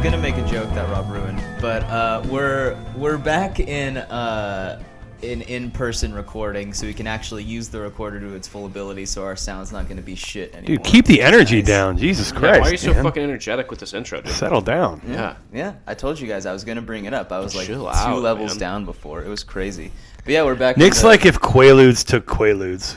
was gonna make a joke that Rob ruined, but we're back in in-person recording, so we can actually use the recorder to its full ability, so our sound's not gonna be shit anymore. Dude, keep the energy down. Jesus Christ. Why are you so man. fucking energetic with this intro, dude? Settle down. Yeah. I told you guys I was gonna bring it up. I was like Chill 2 out, levels man. down before. It was crazy. But yeah, we're back. Nick's like if Quaaludes took Quaaludes.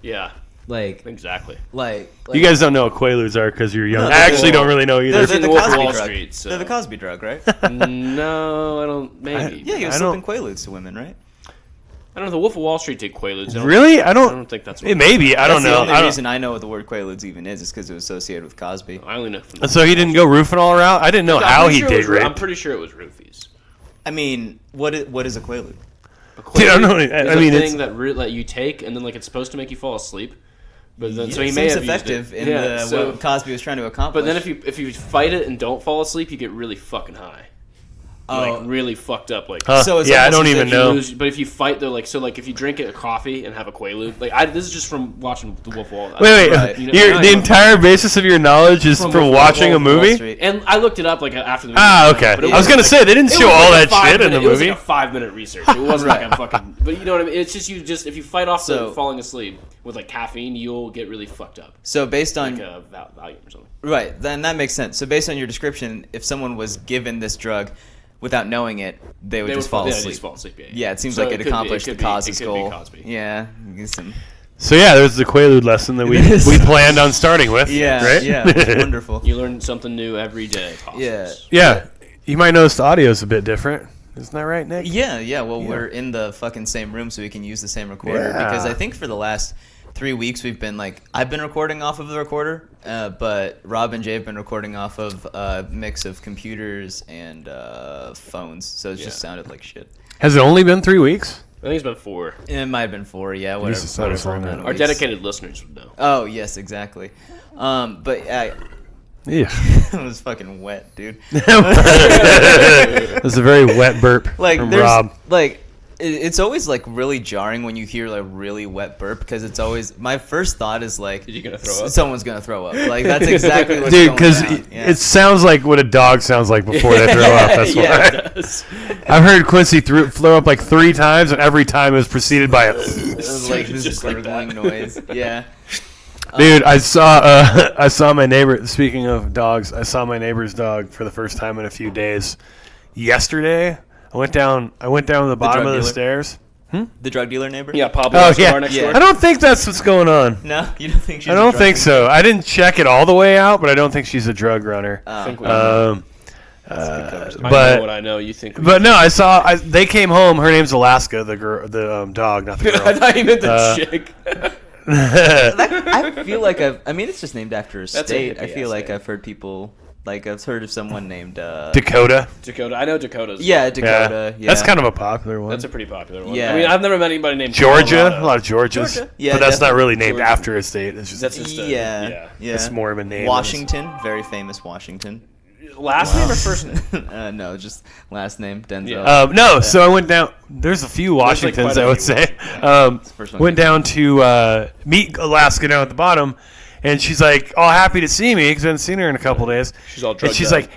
Yeah, like exactly. You guys don't know what Quaaludes are because you're young. No, I actually don't really know either. They're the Wolf of Cosby Wall drug. Street, so. They're the Cosby drug, right? No, I don't. Maybe. Yeah, he was slipping Quaaludes to women, right? I don't know. The Wolf of Wall Street did Quaaludes. Really? I I don't don't think that's. It may be. I don't know. The only reason I know what the word Quaaludes even is because it was associated with Cosby. I only know. From So he didn't go roofing all around? I didn't know how he did rape. I'm pretty sure it was roofies. I mean, what is a Quaalude? Dude, I don't know. It's I mean, a it's thing that you take, and then like it's supposed to make you fall asleep. But then, so he It may seems have effective used it. in what Cosby was trying to accomplish. But then if you fight it and don't fall asleep, you get really fucking high. Like really fucked up, like So it's yeah, I almost don't as even if know. but if you fight though, like if you drink a coffee and have a Quaalude, like this is just from watching The Wolf of Wall. Wait. Right. The entire basis of your knowledge is from watching a movie? And I looked it up like after the movie. Ah, okay. But it I was going to say, they didn't show all that shit in the It was movie. like a 5-minute research. It wasn't like I'm fucking. But you know what I mean? It's just if you fight off the falling asleep with like caffeine, you'll get really fucked up. So based on like a Valium or something. Right, then that makes sense. So based on your description, if someone was given this drug without knowing it, they would just fall asleep. Yeah, just fall asleep. Yeah, it seems So like it accomplished the Cosby's goal. It could be Cosby. Yeah. So yeah, there's the Quaalude lesson that we planned on starting with. Yeah, right? yeah, wonderful. You learn something new every day. Yeah, you might notice the audio's a bit different. Isn't that right, Nick? Yeah. Well, we're in the fucking same room, so we can use the same recorder. Yeah. Because I think for the last 3 weeks we've been I've been recording off of the recorder, but Rob and Jay have been recording off of a mix of computers and phones, so it's just sounded like shit. Has it only been 3 weeks? I think it's been 4. It might have been 4, yeah. Whatever. Jesus, that was long enough. Our dedicated listeners would know. Oh yes, exactly. But Yeah. it was fucking wet, dude. It was a very wet burp from Rob. It's always really jarring when you hear a really wet burp because it's always my first thought is Is you gonna throw up? Someone's gonna throw up. That's exactly what's Dude, going because down. Yeah. it sounds like what a dog sounds like before they throw up. That's why. It does. I've heard Quincy throw up 3 times, and every time it was preceded by a. It was this just like gurgling that. noise. Yeah. Dude, I saw my neighbor. Speaking of dogs, I saw my neighbor's dog for the first time in a few days. Yesterday, I went down to the bottom of the dealer? stairs. The drug dealer neighbor. Yeah, Pablo Oh Escobar yeah. next Yeah. door. I don't think that's what's going on. No, you don't think she's I a don't drug think dealer? so. I didn't check it all the way out, but I don't think she's a drug runner. I think we Um, I but- know what I know. You think? But no, I saw. They came home. Her name's Alaska, the dog, not the I girl. thought you meant the chick. I feel like it's just named after a That's a state. I hippie-ass feel like name. I've heard people. I've heard of someone named. Dakota. Dakota. I know Dakota's. Yeah, Dakota. Yeah. That's kind of a popular one. That's a pretty popular one. Yeah. I mean, I've never met anybody named Georgia. Colorado. A lot of Georgias. Georgia. Yeah, but that's not definitely. really named Georgia. after a state. It's just That's just Yeah. it's more of a name. Washington, very famous Washington. Last name or first name? No, just last name Denzel. No, so I went down. There's a few Washingtons, quite a I would few say. First one. Went down to meet Alaska down at the bottom, and she's like all happy to see me because I hadn't seen her in a couple days. She's all and drugged she's up. like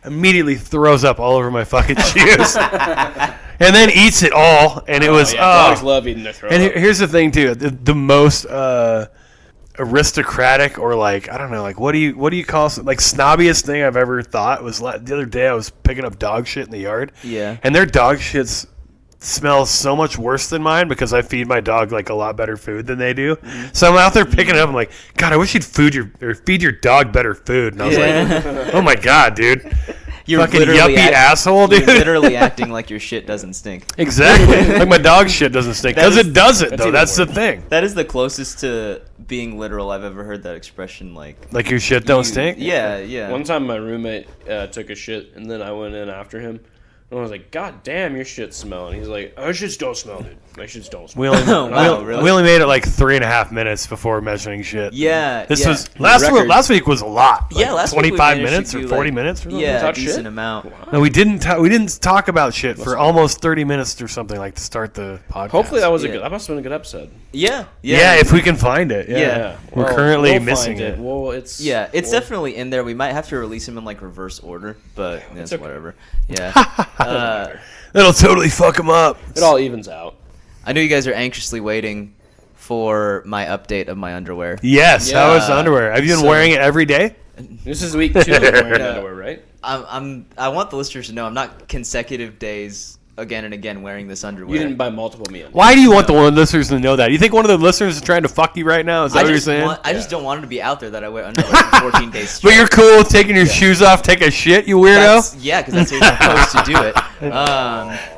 immediately throws up all over my fucking shoes, and then eats it all. And it was dogs love eating their throat. And here's the thing too: the most aristocratic or I don't know, what do you call snobbiest thing I've ever thought was the other day I was picking up dog shit in the yard. Yeah. And their dog shits smells so much worse than mine because I feed my dog a lot better food than they do. Mm-hmm. So I'm out there picking it up. I'm like, God, I wish you'd feed your dog better food. And I was like, oh my God, dude. You're Fucking literally yuppie asshole, dude. You're literally acting like your shit doesn't stink. Exactly. Like my dog shit doesn't stink. Because it doesn't, though. even That's the worse. thing. That is the closest to being literal I've ever heard that expression. Like your shit don't stink? Yeah. One time my roommate took a shit, and then I went in after him, And I was like, God damn, your shit's smelling. He's like, our shits don't smell, dude. My shits don't smell. We only, Wow, really? we only made it like 3.5 minutes before measuring shit. Yeah. This yeah. was last week was a lot. Like Yeah, last week we 25 managed minutes to or do, 40 like- minutes or something. Yeah, a Talk decent shit? amount. No, we didn't talk about shit for almost 30 minutes or something like to start the podcast. Hopefully that was Yeah. that must have been a good episode. Yeah. Yeah, if we can find it. Yeah. Yeah. We're Well, currently we'll missing find it. Well, it's It's definitely in there. We might have to release them in like reverse order, but that's okay. whatever. Yeah. That'll totally fuck them up. it all evens out. I know you guys are anxiously waiting for my update of my underwear. Yes. How is the Yeah. underwear? Have you been So- wearing it every day? This is week 2 of wearing underwear, right? I want the listeners to know I'm not consecutive days again and again wearing this underwear. You didn't buy multiple me underwear. Why do you want the one listeners to know that? You think one of the listeners is trying to fuck you right now? Is that what you're saying? I just don't want it to be out there that I wear underwear for 14 days straight. But you're cool with taking your shoes off, take a shit, you weirdo? Yeah, because that's how you're supposed to do it.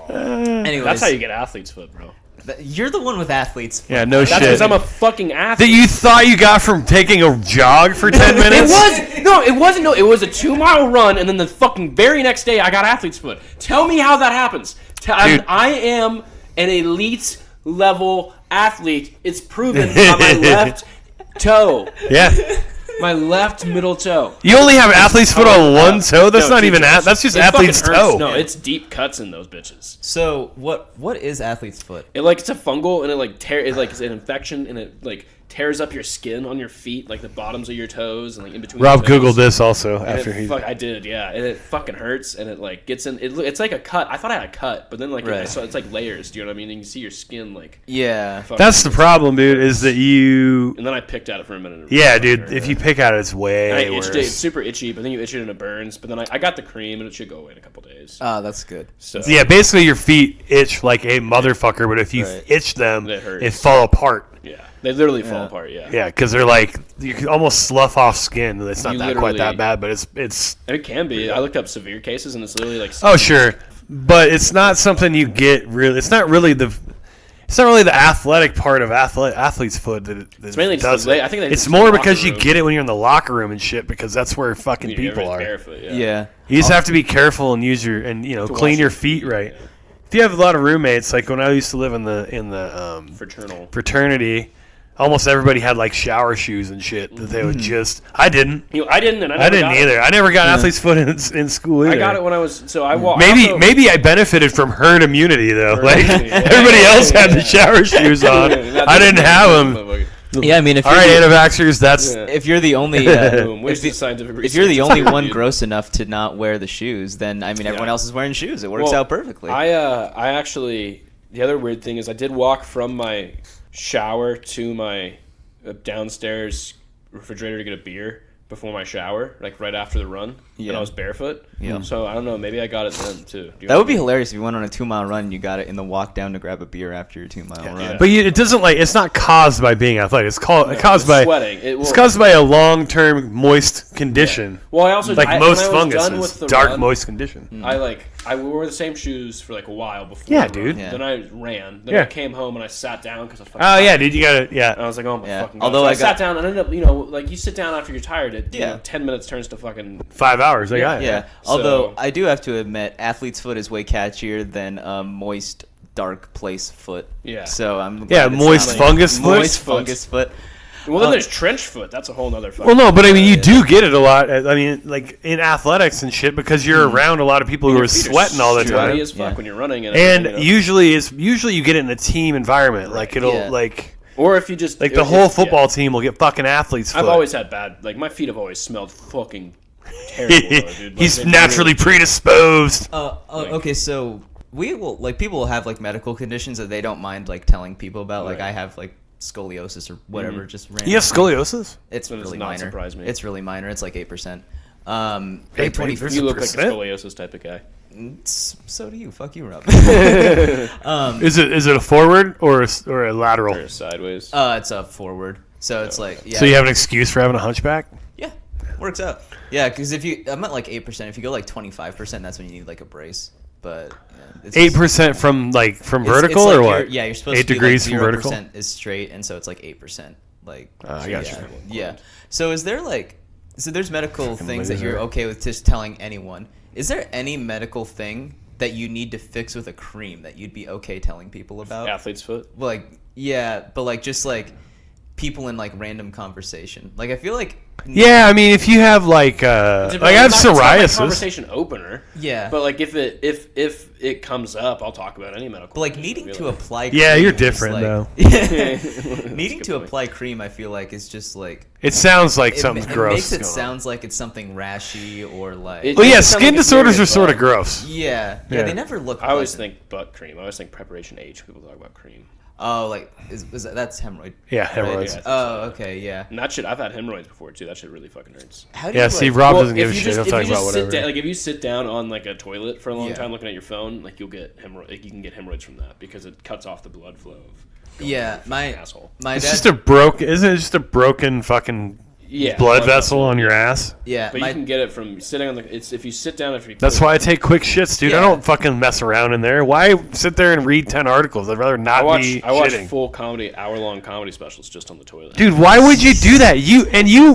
Anyways, That's how you get athlete's foot, bro. You're the one with athletes. Yeah, no That's shit. because I'm a fucking athlete. That you thought you got from taking a jog for 10 minutes? It wasn't. No, it was a 2-mile run, and then the fucking very next day I got athlete's foot. Tell me how that happens. Dude. I am an elite level athlete. It's proven on my left toe, Yeah. my left middle toe. You only have athlete's foot on one toe? That's No, not two even toes. that's just It athlete's fucking hurts. toe. No, it's deep cuts in those bitches. So what is athlete's foot? It's a fungal, and it's an infection, and it like tears up your skin on your feet, like the bottoms of your toes, and like in between. Rob your toes. Googled this also And after he. I did, yeah, and it fucking hurts, and it like gets in. It's like a cut. I thought I had a cut, but then like Right. so it's like layers. Do you know what I mean? And you can see your skin like. Yeah. fucking- That's the problem, dude, is that you. And then I picked at it for a minute. Yeah, dude, if you pick at it, it's way And I itched it. It's worse. super itchy, but then you itch it and it burns. But then I got the cream, and it should go away in a couple days. Oh, that's good. So Yeah, basically your feet itch like a motherfucker, but if you Right. itch them, It hurts. it fall apart. yeah, they literally fall apart. Yeah. Yeah, because they're like you can almost slough off skin. It's not You that quite that literally- bad, but it's. It can be. I looked up severe cases, and it's literally like. Oh sure, but it's not something you get really. It's not really the athletic part of athlete's foot that It's mainly just does the it. I think It's just more the because locker you room. get it when you're in the locker room and shit because that's where fucking You're people are. barefoot, yeah. Yeah. You just have to be careful and use your clean wash your your feet feet, right. yeah. If you have a lot of roommates, like when I used to live in the Fraternal. fraternity, almost everybody had like shower shoes and shit that they would just. I didn't. I didn't, and I didn't either. I never got athlete's foot in school either. I got it when I was I walked. Maybe I benefited from herd immunity though. Herd Like immunity, yeah. everybody else had the shower shoes on. I didn't have them. Yeah, I mean, if All you're right, the, anti-vaxxers, that's Yeah. if you're the only Boom. Where's if, the the, scientific if you're the research? only one Dude. gross enough to not wear the shoes, then I mean everyone else is wearing shoes. It works Well, out perfectly. I actually the other weird thing is I did walk from my shower to my downstairs refrigerator to get a beer before my shower, like right after the run, Yeah. and I was barefoot. Yeah. So I don't know. Maybe I got it then too. Do you That know would be what hilarious if you went on a 2-mile run and you got it in the walk down to grab a beer after your 2-mile run. yeah. But it doesn't it's not caused by being athletic. It's caused I mean? caused by sweating. it's caused by a long-term moist condition. Well, I also Like when most I was done with funguses, the dark run, moist condition. I wore the same shoes for like a while before. Yeah, the run. dude. Yeah. Then I ran. Then Yeah. I came home and I sat down because I was fucking. Oh yeah, dude, you got to And I was like, oh my Yeah. fucking god. Although So I I sat got- down and ended up, like you sit down after you're tired. It, Yeah. 10 minutes turns to fucking. 5 hours. Like, Yeah. Yeah. So- Although I do have to admit, athlete's foot is way catchier than moist, dark place foot. Yeah. So I'm Yeah, glad it's moist not fungus foot? Moist fungus foot. Well, then there's trench foot. That's a whole nother fucking. Well, no, but I mean, you do get it a lot. I mean, like in athletics and shit, because you're around a lot of people who are Your feet sweating all the sweaty time. as fuck Yeah. when you're running. And usually you get it in a team environment. Like it'll Yeah. or if you just like the whole football team will get fucking athlete's foot. I've always had bad. Like my feet have always smelled fucking terrible, though, dude. Like, He's they naturally predisposed. Okay, so we will people will have like medical conditions that they don't mind like telling people about. Like Right. I have like scoliosis or whatever. Just random. You have scoliosis? It's That does really not minor. surprise me. It's really minor. It's like 8%. Hey, 20. there's You look like a percent? scoliosis type of guy. So do you? Fuck you, Rob. Is it a forward or a lateral? Or sideways. It's a forward. So it's like yeah. So you have an excuse for having a hunchback? Yeah, works out. Yeah, because I'm at like 8%. If you go like 25%, that's when you need like a brace. But yeah, it's 8% from it's- vertical it's like or what? Yeah, you're supposed 8 to be degrees like from vertical. 0% is straight, and so it's like 8%. Like I got you. Yeah. So is there like there's medical things that you're loser. okay with just telling anyone? Is there any medical thing that you need to fix with a cream that you'd be okay telling people about? Athlete's foot. Well, like, yeah, but like just like people in like random conversation. Like I feel like Yeah, I mean, if you have like I have It's not my psoriasis. conversation opener. Yeah. But like if it comes up, I'll talk about any medical. But like condition, needing really. to apply Yeah, cream you're is, different, like- though. Needing to apply cream, I feel like is just like It sounds like it, something's it gross. makes it going on. sounds like it's something rashy or like It- Well, yeah, makes it sound skin like it's disorders very are sort of above. gross. yeah, Yeah. they never look. I always pleasant. think butt cream. I always think preparation H. People talk about cream. Oh, like that's hemorrhoid. Yeah, right? hemorrhoids. Yeah. Oh, okay, yeah. And that shit, I've had hemorrhoids before too. That shit really fucking hurts. How do Yeah, you, see, like, Rob Well, doesn't give a if you shit. He'll just- talk if you about just sit whatever. down, like if you sit down on like a toilet for a long Yeah. time looking at your phone, like you'll get hemorrhoid. Like you can get hemorrhoids from that because it cuts off the blood flow of going Yeah, to your my fucking asshole. my It's dad. just a broken. Isn't it just a broken fucking Yeah, blood vessel on your ass? yeah, But my, you can get it from sitting on the. It's if you sit down. If you That's why I take quick shits, dude. I Yeah. don't fucking mess around in there. Why sit there and read 10 articles? I'd rather not be I watch shitting. full comedy, hour-long comedy specials just on the toilet. Dude, why would you do that?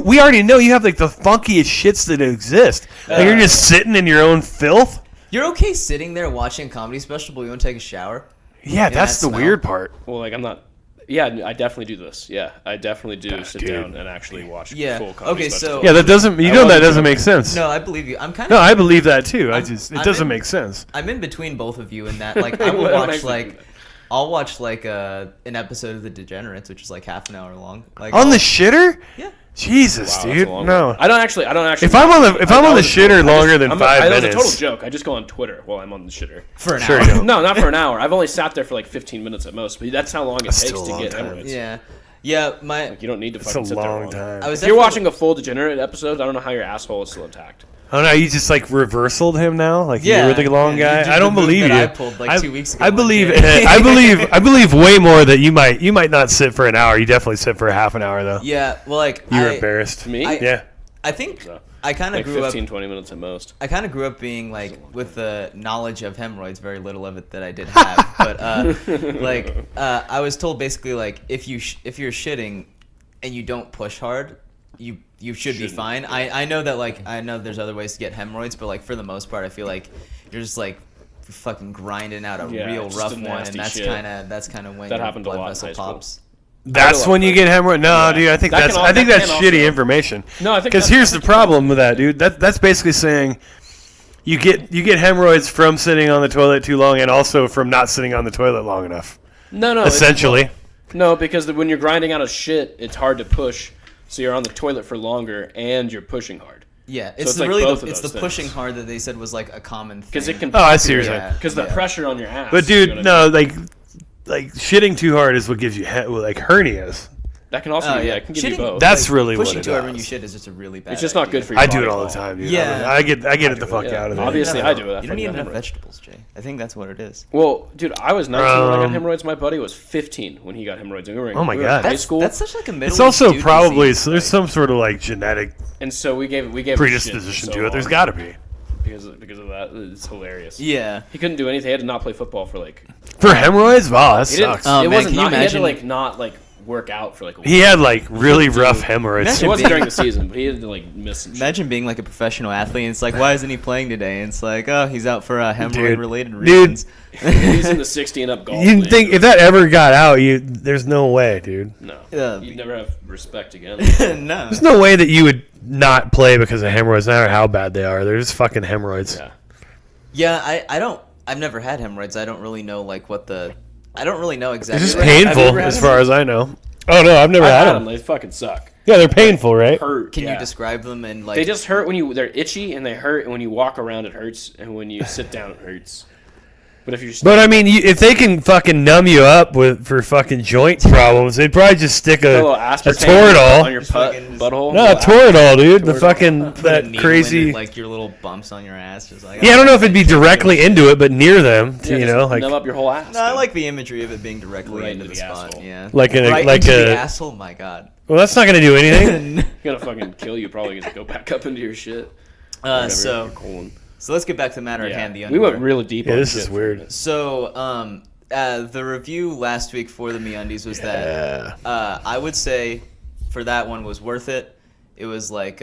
We already know you have like the funkiest shits that exist. Like, you're just sitting in your own filth. you're okay sitting there watching a comedy special, but you want to take a shower? Yeah, that's that the smell. weird part. Well, like I'm not. Yeah, I definitely do this. Yeah, I definitely do sit dude. down and actually watch Yeah, full comedy okay, specials. so- Yeah, that doesn't. You I know that wasn't doesn't joking. make sense. No, I believe you. I'm kind No, of. I believe that too. I'm It doesn't in- make sense. I'm in between both of you in that. Like I will What watch makes you like do that? I'll watch like an episode of The Degenerates, which is like half an hour long. Like On the shitter? yeah. Jesus, Wow, that's dude. a long No. one. I don't actually. If I'm on the I shitter was joking. longer than 5 That was a minutes, total joke. I just go on Twitter while I'm on the shitter. For an Sure hour. you don't. No, not for an hour. I've only sat there for like 15 minutes at most. But that's how long it takes still a to long get time. hemorrhoids. Yeah. Yeah, my Like, you don't need to it's a fucking sit there long long. time. I was If you're definitely- watching a full Degenerate episode, I don't know how your asshole is still intact. Oh no, you just like reversaled him now, like Yeah, you were the long yeah, you guy. did I don't the move believe that you. I pulled, like, 2 weeks ago I on believe. Jay. I believe way more that you might not sit for an hour. You definitely sit for a half an hour though. yeah, well like You were embarrassed. To me, Yeah. I think So, I kind of like grew 15, up 20 minutes at most. I kind of grew up being like with the knowledge of hemorrhoids, very little of it that I did have. But I was told basically like if you're shitting and you don't push hard, you should be Shouldn't, fine. I know that like I know there's other ways to get hemorrhoids, but like for the most part, I feel like you're just like fucking grinding out a Yeah, real just rough a one, nasty and that's shit. kind of when That your happened a blood lot in vessel high school. pops. That's when you get hemorrhoid. No, Yeah. dude, I think That that's can I think that that's can shitty also- information. No, I think Because that's- here's the problem with that, dude. That's basically saying you get hemorrhoids from sitting on the toilet too long, and also from not sitting on the toilet long enough. No, Essentially. No, because when you're grinding out of shit, it's hard to push. So you're on the toilet for longer, and you're pushing hard. Yeah, it's it's like really both the, of it's the those pushing things. hard that they said was like a common thing. Because it can. Oh, I see what you're Yeah. saying. Because the Yeah. pressure on your ass. But you know dude, what I mean? no, like shitting too hard is what gives you like hernias. That can also Oh, be. yeah. It can give you Shitting- both. That's really what pushing it too hard when you is. shit is just a really bad. It's just not idea. good for your I do body it all at the time, dude. Yeah. I get it the fuck Yeah. out of there. Obviously, I do it. You don't need Fucking enough hemorrhoid. vegetables, Jay. I think that's what it is. Well, dude, I was 19 when I got Um, hemorrhoids. My buddy was 15 when he got hemorrhoids. And we were in, Oh my we were in God. high That's, school. that's such like a middle. It's also probably so there's some sort of like genetic and so we gave him shit predisposition for to so it. There's long got to be. because of that. It's hilarious. Yeah. He couldn't do anything. He had to not play football for like. For hemorrhoids, wow, that He didn't. sucks. Oh, it man, wasn't can you not. He had to imagine- like not like work out for like a week. He had like really rough hemorrhoids. Imagine It wasn't being- during the season, but he had to like miss some shit. Imagine being like a professional athlete and it's like, why isn't he playing today? And it's like, oh, he's out for hemorrhoid Dude. related Dude. reasons. He's in the 60 and up golf. You'd league. think if that ever got out, there's no way, dude. No. Yeah. You'd never have respect again. No. There's no way that you would not play because of hemorrhoids, no matter how bad they are. They're just fucking hemorrhoids. Yeah. Yeah, I don't. I've never had hemorrhoids. I don't really know like what the. I don't really know It's exactly. just Have you ever painful, had as far hemorrhoids? as I know. Oh no, I've never I've had had them. them. They fucking suck. Yeah, they're painful, right? Hurt. Can yeah. you describe them and like? They just hurt when they're itchy and they hurt, and when you walk around it hurts, and when you sit down it hurts. But if you're But I mean, if they can fucking numb you up for fucking joint problems, they'd probably just stick a a little aspartame on Toradol. your fucking- butthole. No, Toradol, dude. The fucking put a that needle in crazy. it, like your little bumps on your ass, just like. Yeah, I don't know if it'd be directly into it, but near them, Yeah, you just know, like numb up your whole ass. No, I dude. like the imagery of it being directly Right into into the the spot. asshole. Yeah. like a Right like into the a. asshole. My God. Well, that's not gonna do anything. gonna fucking kill you. Probably gonna go back up into your shit. Whatever, So your colon. let's get back to the matter at Yeah. hand. The We underwear. went really deep. Yeah, on this shit is for weird. this. So, the review last week for the MeUndies was that I would say for that one was worth it. It was like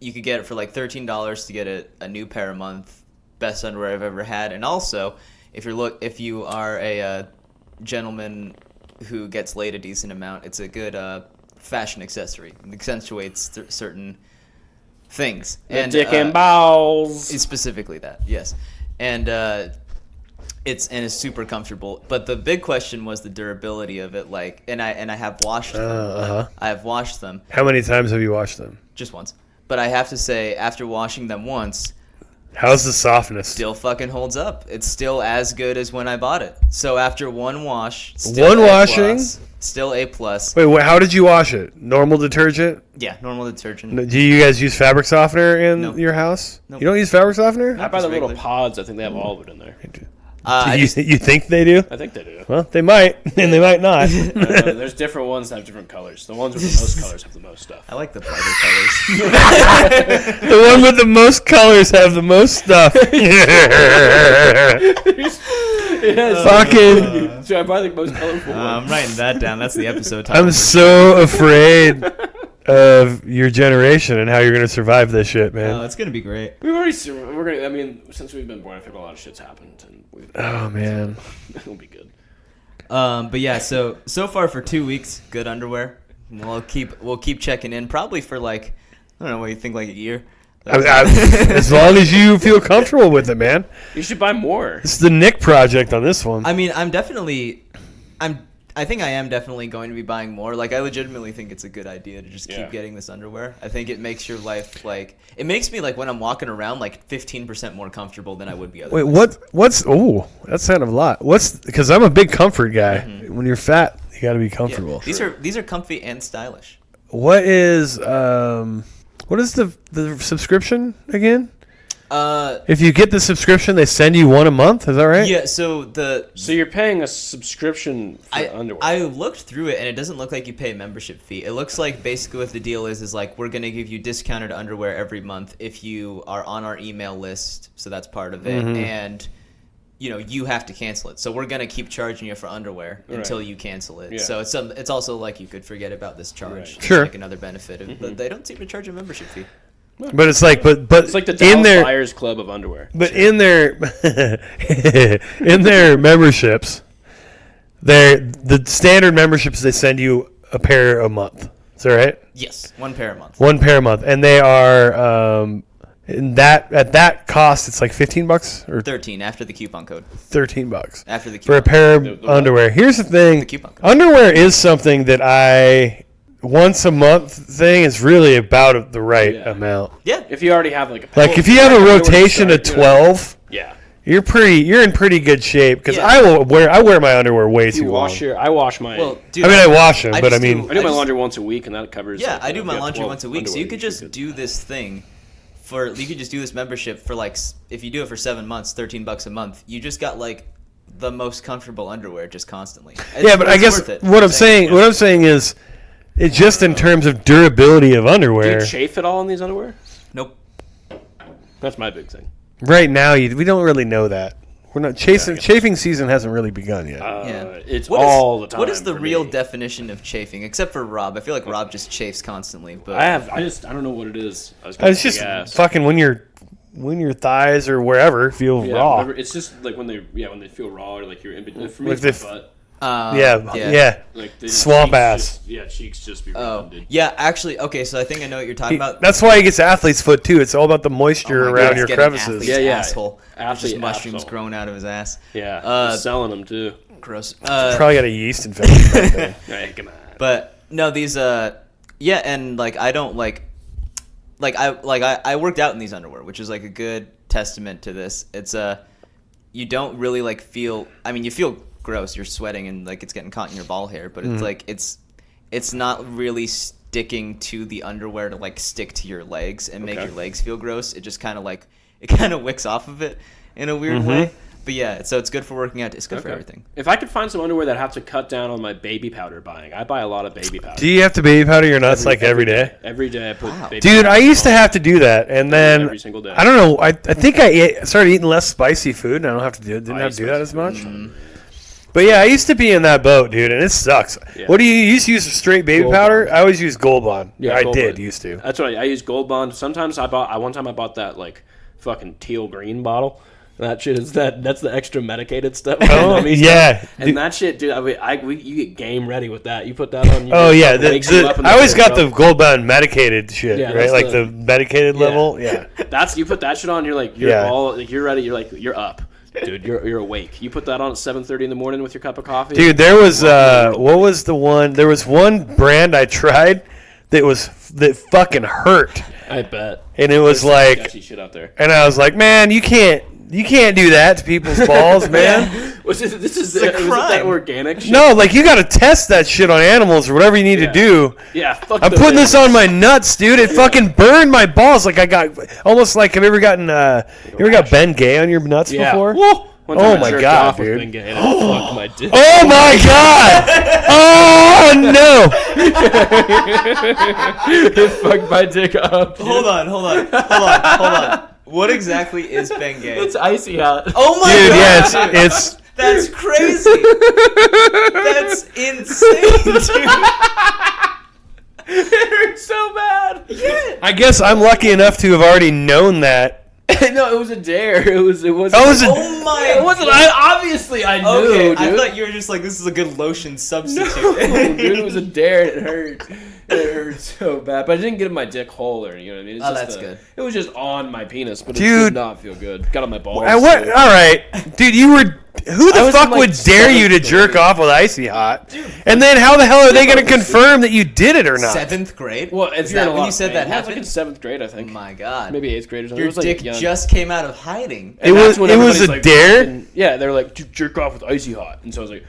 you could get it for like $13 to get a new pair a month, best underwear I've ever had. And also, if you are a gentleman who gets laid a decent amount, it's a good fashion accessory. It accentuates certain things. And dick and balls. It's specifically that, yes. And it's super comfortable. But the big question was the durability of it. Like, and I have washed them. I have washed them. How many times have you washed them? Just once. But I have to say, after washing them once, how's the softness? Still fucking holds up. It's still as good as when I bought it. So after one wash, one washing, still A+. Wait, how did you wash it? Normal detergent? Yeah, normal detergent. Do you guys use fabric softener in your house? Nope. You don't use fabric softener? I buy the little pods. I think they have all of it in there. You think they do? I think they do. Well, they might, and they might not. There's different ones that have different colors. The ones with the most colors have the most stuff. I like the brighter colors. The one with the most colors have the most stuff. Fucking. So I buy the most colorful one. I'm writing that down. That's the episode title. I'm so afraid of your generation and how you're going to survive this shit, man. Oh, it's going to be great. We're gonna. I mean, since we've been born, I think a lot of shit's happened, and oh man, it'll be good. But yeah, so far for 2 weeks, good underwear. We'll keep checking in, probably for like, I don't know, what you think, like a year. As long as you feel comfortable with it, man. You should buy more. It's the Nick project on this one. I mean, I think I am definitely going to be buying more. Like, I legitimately think it's a good idea to just keep getting this underwear. I think it makes your life, like, it makes me, like, when I'm walking around, like, 15% more comfortable than I would be otherwise. Wait, what's, oh, that's kind of a lot. Because I'm a big comfort guy. Mm-hmm. When you're fat, you got to be comfortable. Yeah. These are comfy and stylish. What is the subscription again? If you get the subscription, they send you one a month. Is that right? Yeah. So you're paying a subscription for underwear. I looked through it, and it doesn't look like you pay a membership fee. It looks like basically what the deal is like we're gonna give you discounted underwear every month if you are on our email list. So that's part of it, and you have to cancel it. So we're gonna keep charging you for underwear until you cancel it. Yeah. So it's also like you could forget about this charge. Right. Sure. Like another benefit, but they don't seem to charge a membership fee. But it's like, but it's like the Dallas Buyers Club of underwear. But in their memberships, the standard memberships, they send you a pair a month. Is that right? Yes, one pair a month. One pair a month, and they are at that cost, it's like $15 or $13 after the coupon code. $13 after the coupon for a pair of underwear. Here's the thing: the coupon code. Underwear is something that once a month thing is really about the right amount. Yeah. If you already have like if you have a rotation of 12, you're in pretty good shape because I wear my underwear way too long. I wash my. Well, dude, I wash them, but I do my laundry once a week, and that covers. Yeah, I do my laundry once a week, so you could just do this thing. You could just do this membership for like, if you do it for 7 months, $13 a month. You just got like the most comfortable underwear just constantly. But I guess what I'm saying is. It's just in terms of durability of underwear. Do you chafe at all in these underwear? Nope. That's my big thing. Right now, we don't really know that. We're not chafing season hasn't really begun yet. It's all the time. What is the real definition of chafing? Except for Rob, I feel like Rob just chafes constantly. But I don't know what it is. It's just fucking when your thighs or wherever feel raw. It's just like when they feel raw or like you're in between. For me, it's my butt. Like swamp ass. Cheeks just be rounded. Yeah, actually, okay, so I think I know what you're talking about. That's why he gets athlete's foot too. It's all about the moisture around your crevices. Asshole. Just mushrooms growing out of his ass. Yeah, selling them too. Gross. Probably got a yeast infection. Right, come on. But no, these and like I don't I worked out in these underwear, which is like a good testament to this. It's you don't really like feel. I mean, you feel gross, you're sweating and like it's getting caught in your ball hair, but it's like it's not really sticking to the underwear to like stick to your legs and make your legs feel gross. It just kind of wicks off of it in a weird way. But yeah, so it's good for working out. It's good for everything. If I could find some underwear that have to cut down on my baby powder buying, I buy a lot of baby powder. Do you have to baby powder your nuts every day? Every day I put baby Dude, powder I used to have to do that, and then every single day. I don't know. I think I started eating less spicy food, and I don't have to didn't have to do that as much. But yeah, I used to be in that boat, dude, and it sucks. Yeah. What do you used to use? Straight baby powder? I always use Gold Bond. Yeah, I did used to. That's right. I use Gold Bond. Sometimes one time I bought that like fucking teal green bottle. That shit is that's the extra medicated stuff. Oh, yeah. And that shit, dude. You get game ready with that. You put that on. Oh yeah, I always got the gold bound medicated shit, right? Like the medicated level. Yeah, that's you put that shit on. You're like you're ready. You're up, dude. You're awake. You put that on at 7:30 in the morning with your cup of coffee. Dude, there was what was the one? There was one brand I tried that fucking hurt. I bet. And it was There's sketchy shit out there. And I was like, man, you can't do that to people's balls, man. Was it that organic shit? No, like you got to test that shit on animals or whatever you need to do. Yeah, fuck. I'm putting this on my nuts, dude. It fucking burned my balls. Like I got almost like. Have you ever gotten? You ever got Bengay on your nuts before? Whoa. Oh my god, dude! Bengay and I fucked my dick. Oh my god! Oh no! It fucked my dick up. Dude. Hold on. What exactly is Bengay? It's icy hot. Oh my dude, god! Yeah, it's that's crazy. That's insane, dude. It hurts so bad. Yeah. I guess I'm lucky enough to have already known that. No, it was a dare. It was. Oh my! It wasn't. Obviously I knew. Okay, dude. I thought you were just like, this is a good lotion substitute. No, dude, it was a dare. It hurt. It hurt so bad, but I didn't get in my dick hole or you know what I mean. It's that's good. It was just on my penis, but dude, it did not feel good. Got on my balls. What? All right, dude, you were. Who the fuck would dare you to jerk off with icy hot? Dude. And then how the hell are they going to confirm that you did it or not? 7th grade? Well, if is you're that in a when lot you of said pain. that Yeah, happened? it's like in 7th grade, I think. My God. Maybe 8th grade or something. Your it was like dick young. just came out of hiding. It was a dare? Yeah, they were like, dude, jerk off with icy hot. And so I was like,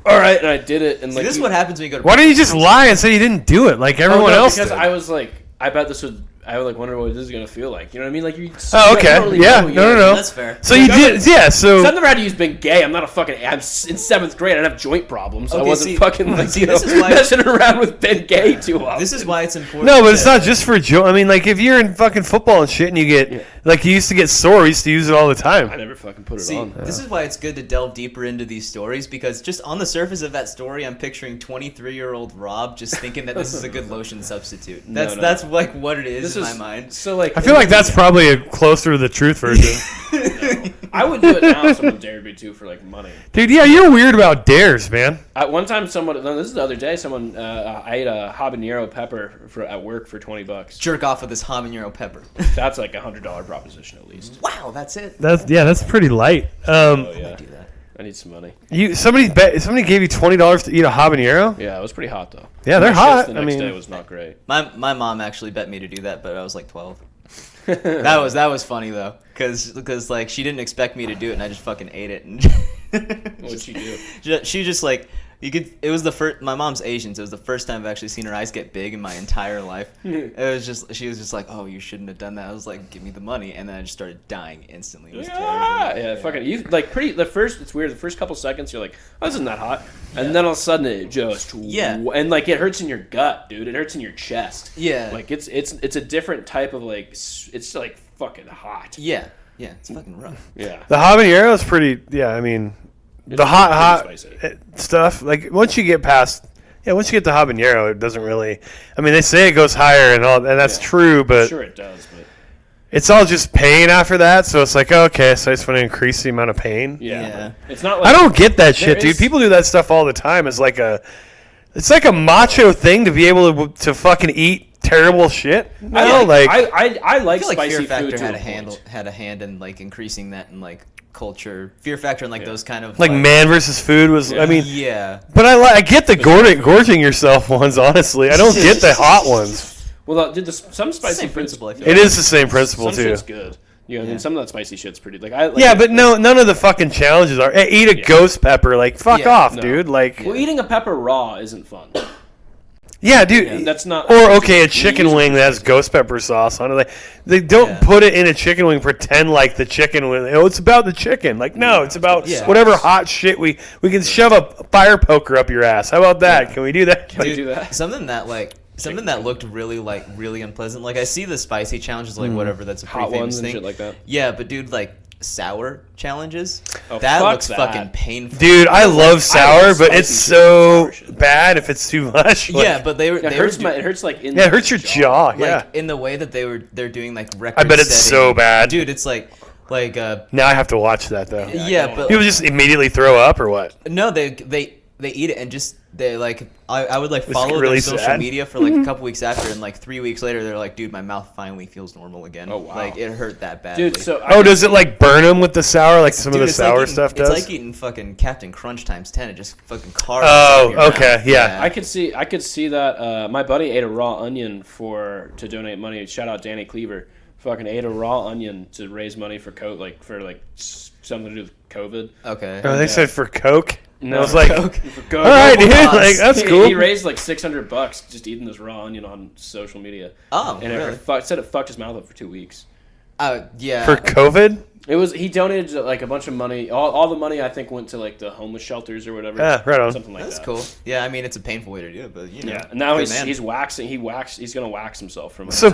all right, and I did it. And See, like, this is what happens when you go to Why didn't you just lie and say you didn't do it like everyone else because did? I was like, I bet this would. I would like wonder what this is gonna feel like. You know what I mean? Like you. Oh, okay. You don't really Yeah. know, you No. know? That's fair. So you did, yeah. So I've never had to use Bengay. I'm not a fucking. I'm in 7th grade. I didn't have joint problems. So I Okay, wasn't see- fucking like see, this is why- messing around with Bengay too often. This is why it's important. no, but it's not just for Joe. I mean, like if you're in fucking football and shit, and you get like you used to get sore, we used to use it all the I time. never fucking put it See, on. this is why it's good to delve deeper into these stories because just on the surface of that story, I'm picturing 23-year-old Rob just thinking that this is a good lotion substitute. That's No. that's like what it is This in is my mind. So like, I feel like that's probably a closer to the truth version, I would do it now if someone dared me to for like money. dude. Yeah, you're weird about dares, man. One time, someone. No, this is the other day. Someone. I ate a habanero pepper at work for $20. Jerk off with this habanero pepper. That's like $100 proposition at least. Wow, that's it. That's pretty light. Oh yeah. Do that. I need some money. Somebody gave you $20 to eat a habanero. Yeah, it was pretty hot though. Yeah, they're My hot. shift the I next mean- day was not great. My mom actually bet me to do that, but I was like 12. That was funny though, because like she didn't expect me to do it, and I just fucking ate it. And What'd she do? She just like you could. It was the first. My mom's Asian, so it was the first time I've actually seen her eyes get big in my entire life. It was just she was just like, "Oh, you shouldn't have done that." I was like, "Give me the money," and then I just started dying instantly. It was terrible. Yeah, fucking you like pretty. The first, it's weird. The first couple seconds, you're like, "Oh, this isn't that hot," and then all of a sudden it just and like it hurts in your gut, dude. It hurts in your chest. Yeah. like it's a different type of like it's like fucking hot. Yeah, it's fucking rough. Yeah, The habanero is pretty. Yeah, I mean, the hot pretty spicy. stuff. Like once you get past, once you get the habanero, it doesn't really. I mean, they say it goes higher and all, and that's true, but Sure, it does, but it's all just pain after that. So it's like, okay, so I just want to increase the amount of pain. Yeah. it's not. Like, I don't get that shit, there dude. People do that stuff all the time. It's like a macho thing to be able to fucking eat terrible shit. No, I like I like feel like spicy Fear food Factor to had a hand in like increasing that in like culture. Fear Factor and like those kind of like man versus food was. I mean, yeah. but I get the gorging yourself ones. Honestly, I don't get the hot ones. Well, dude, some spicy Same foods- principle, I feel. It is the same principle Some too. shit's good. You know, what I mean, some of that spicy shit's pretty. Like I. Like Yeah, but none of the fucking challenges are. Hey, eat a ghost pepper. Like fuck Yeah, off, no. dude. Like Well, eating a pepper raw isn't fun. yeah, dude. That's not. Or okay, a chicken wing that has ghost pepper sauce on it. Like they don't Yeah. put it in a chicken wing. Pretend like the chicken wing. Oh, it's about the chicken. Like no, it's about Yeah. whatever hot shit we can shove a fire poker up your ass. How about that? Can we do that? Can we do that? Something that looked really unpleasant. Like I see the spicy challenges, like whatever. That's a pretty Hot famous ones and thing. shit like that. Yeah, but dude, like sour challenges. Oh, That fuck looks that. fucking painful. Dude, I love sour, but it's spicy so shit, sour shit. bad if it's too much. Like, Yeah, but It hurts like in yeah, it hurts your jaw. like Yeah. in the way that they're doing like record. I bet it's so bad. dude. It's like Now I have to watch that though. yeah, but People just immediately throw up or what? no, they eat it and just they like I would like It's follow really their social sad. media for like a couple weeks after, and like 3 weeks later they're like, dude, my mouth finally feels normal again. Oh, wow. Like it hurt that badly. Dude, so Oh, does it like burn them with the sour, like some of the it's sour like eating, stuff does? It's like eating fucking Captain Crunch times 10. It just fucking carves. Oh, out of your okay, mouth. yeah. I could see that. My buddy ate a raw onion to donate money. Shout out Danny Cleaver. Fucking ate a raw onion to raise money for something to do with COVID. Okay. Oh, they said for Coke. No, I was like, Coke. Go, all right, go, dude, go. like that's He cool. raised like $600 just eating this raw onion on social media. Oh, and really? it said it fucked his mouth up for 2 weeks. Yeah. For COVID? He donated like a bunch of money. All the money I think went to like the homeless shelters or whatever. Yeah, right on. Something like That's that. cool. Yeah, I mean it's a painful way to do it, but you know. Yeah. And now good man. he's waxing. He's gonna wax himself from. So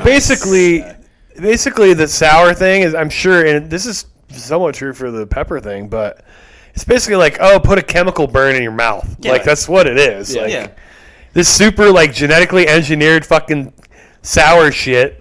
basically the sour thing is, I'm sure, and this is somewhat true for the pepper thing, but it's basically like, oh, put a chemical burn in your mouth. Yeah. Like that's what it is. Yeah. Like Yeah. this super like genetically engineered fucking sour shit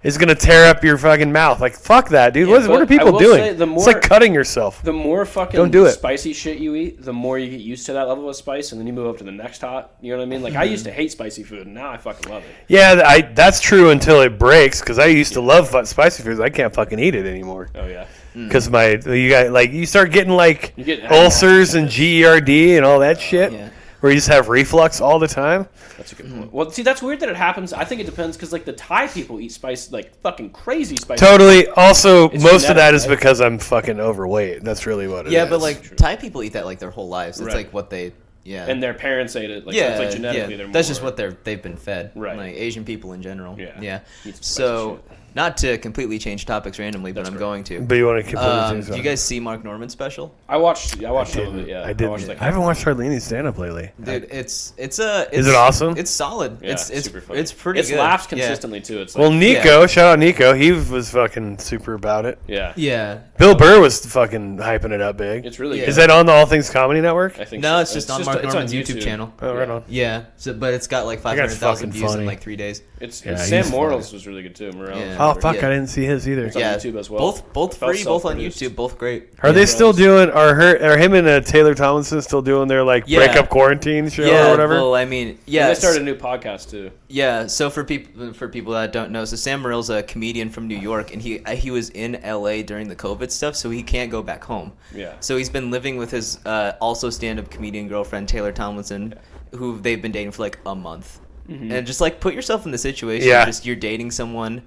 is gonna tear up your fucking mouth. Like fuck that, dude. Yeah, what are but I people will doing? say the It's more- like cutting yourself. The more fucking Don't do it. spicy shit you eat, the more you get used to that level of spice, and then you move up to the next hot. You know what I mean? Like I used to hate spicy food, and now I fucking love it. Yeah, that's true until it breaks. Because I used to love spicy foods. I can't fucking eat it anymore. Oh yeah. Because you start getting like You get ulcers and GERD and all that shit, Yeah. where you just have reflux all the time. That's a good point. Well, see, that's weird that it happens. I think it depends because like the Thai people eat spice like fucking crazy spice. Totally. Also, It's most of genetic, that is right? because I'm fucking overweight. That's really what it is. Yeah, but like True. Thai people eat that like their whole lives. It's Right. like what they And their parents ate it. Like, yeah, so it's like genetically yeah. they're more. That's just what they've been fed. Right. Like Asian people in general. Yeah. Eat some spicy So shit. not to completely change topics randomly, but That's I'm great. going to. But you want to completely Do you guys see Mark Norman's special? I watched some of it. Yeah, I did. watched, like, I haven't watched hardly any stand up lately. Dude, it's Is it awesome? It's solid. Yeah, it's super funny. it's pretty It's good. laughs Yeah. consistently too. It's like, Well, Nico, shout out Nico. He was fucking super about it. yeah, Yeah. Bill Burr was fucking hyping it up big. it's really Yeah. good. Is that on the All Things Comedy Network? I think No, so. it's just on Mark it's Norman's YouTube channel. Oh, right on. Yeah. So, but it's got like That guy's 500,000 fucking views funny. in like 3 days. It's Yeah, Sam he's Morrils funny. was really good too. Morrell. Yeah. Oh fuck, Yeah. I didn't see his either. It's on Yeah. YouTube as well. Both Felt free, both on self-produced. YouTube, both great. Are they Yeah. still doing? Are him and Taylor Tomlinson still doing their like Yeah. breakup quarantine show Yeah, or whatever? well, I mean, And yeah. they started a new podcast too. Yeah, so for people that don't know, so Sam Morrill's a comedian from New York, and he was in LA during the COVID stuff, so he can't go back home. Yeah. So he's been living with his also stand-up comedian girlfriend Taylor Tomlinson, who they've been dating for like a month. And just like put yourself in the situation, Yeah. just you're dating someone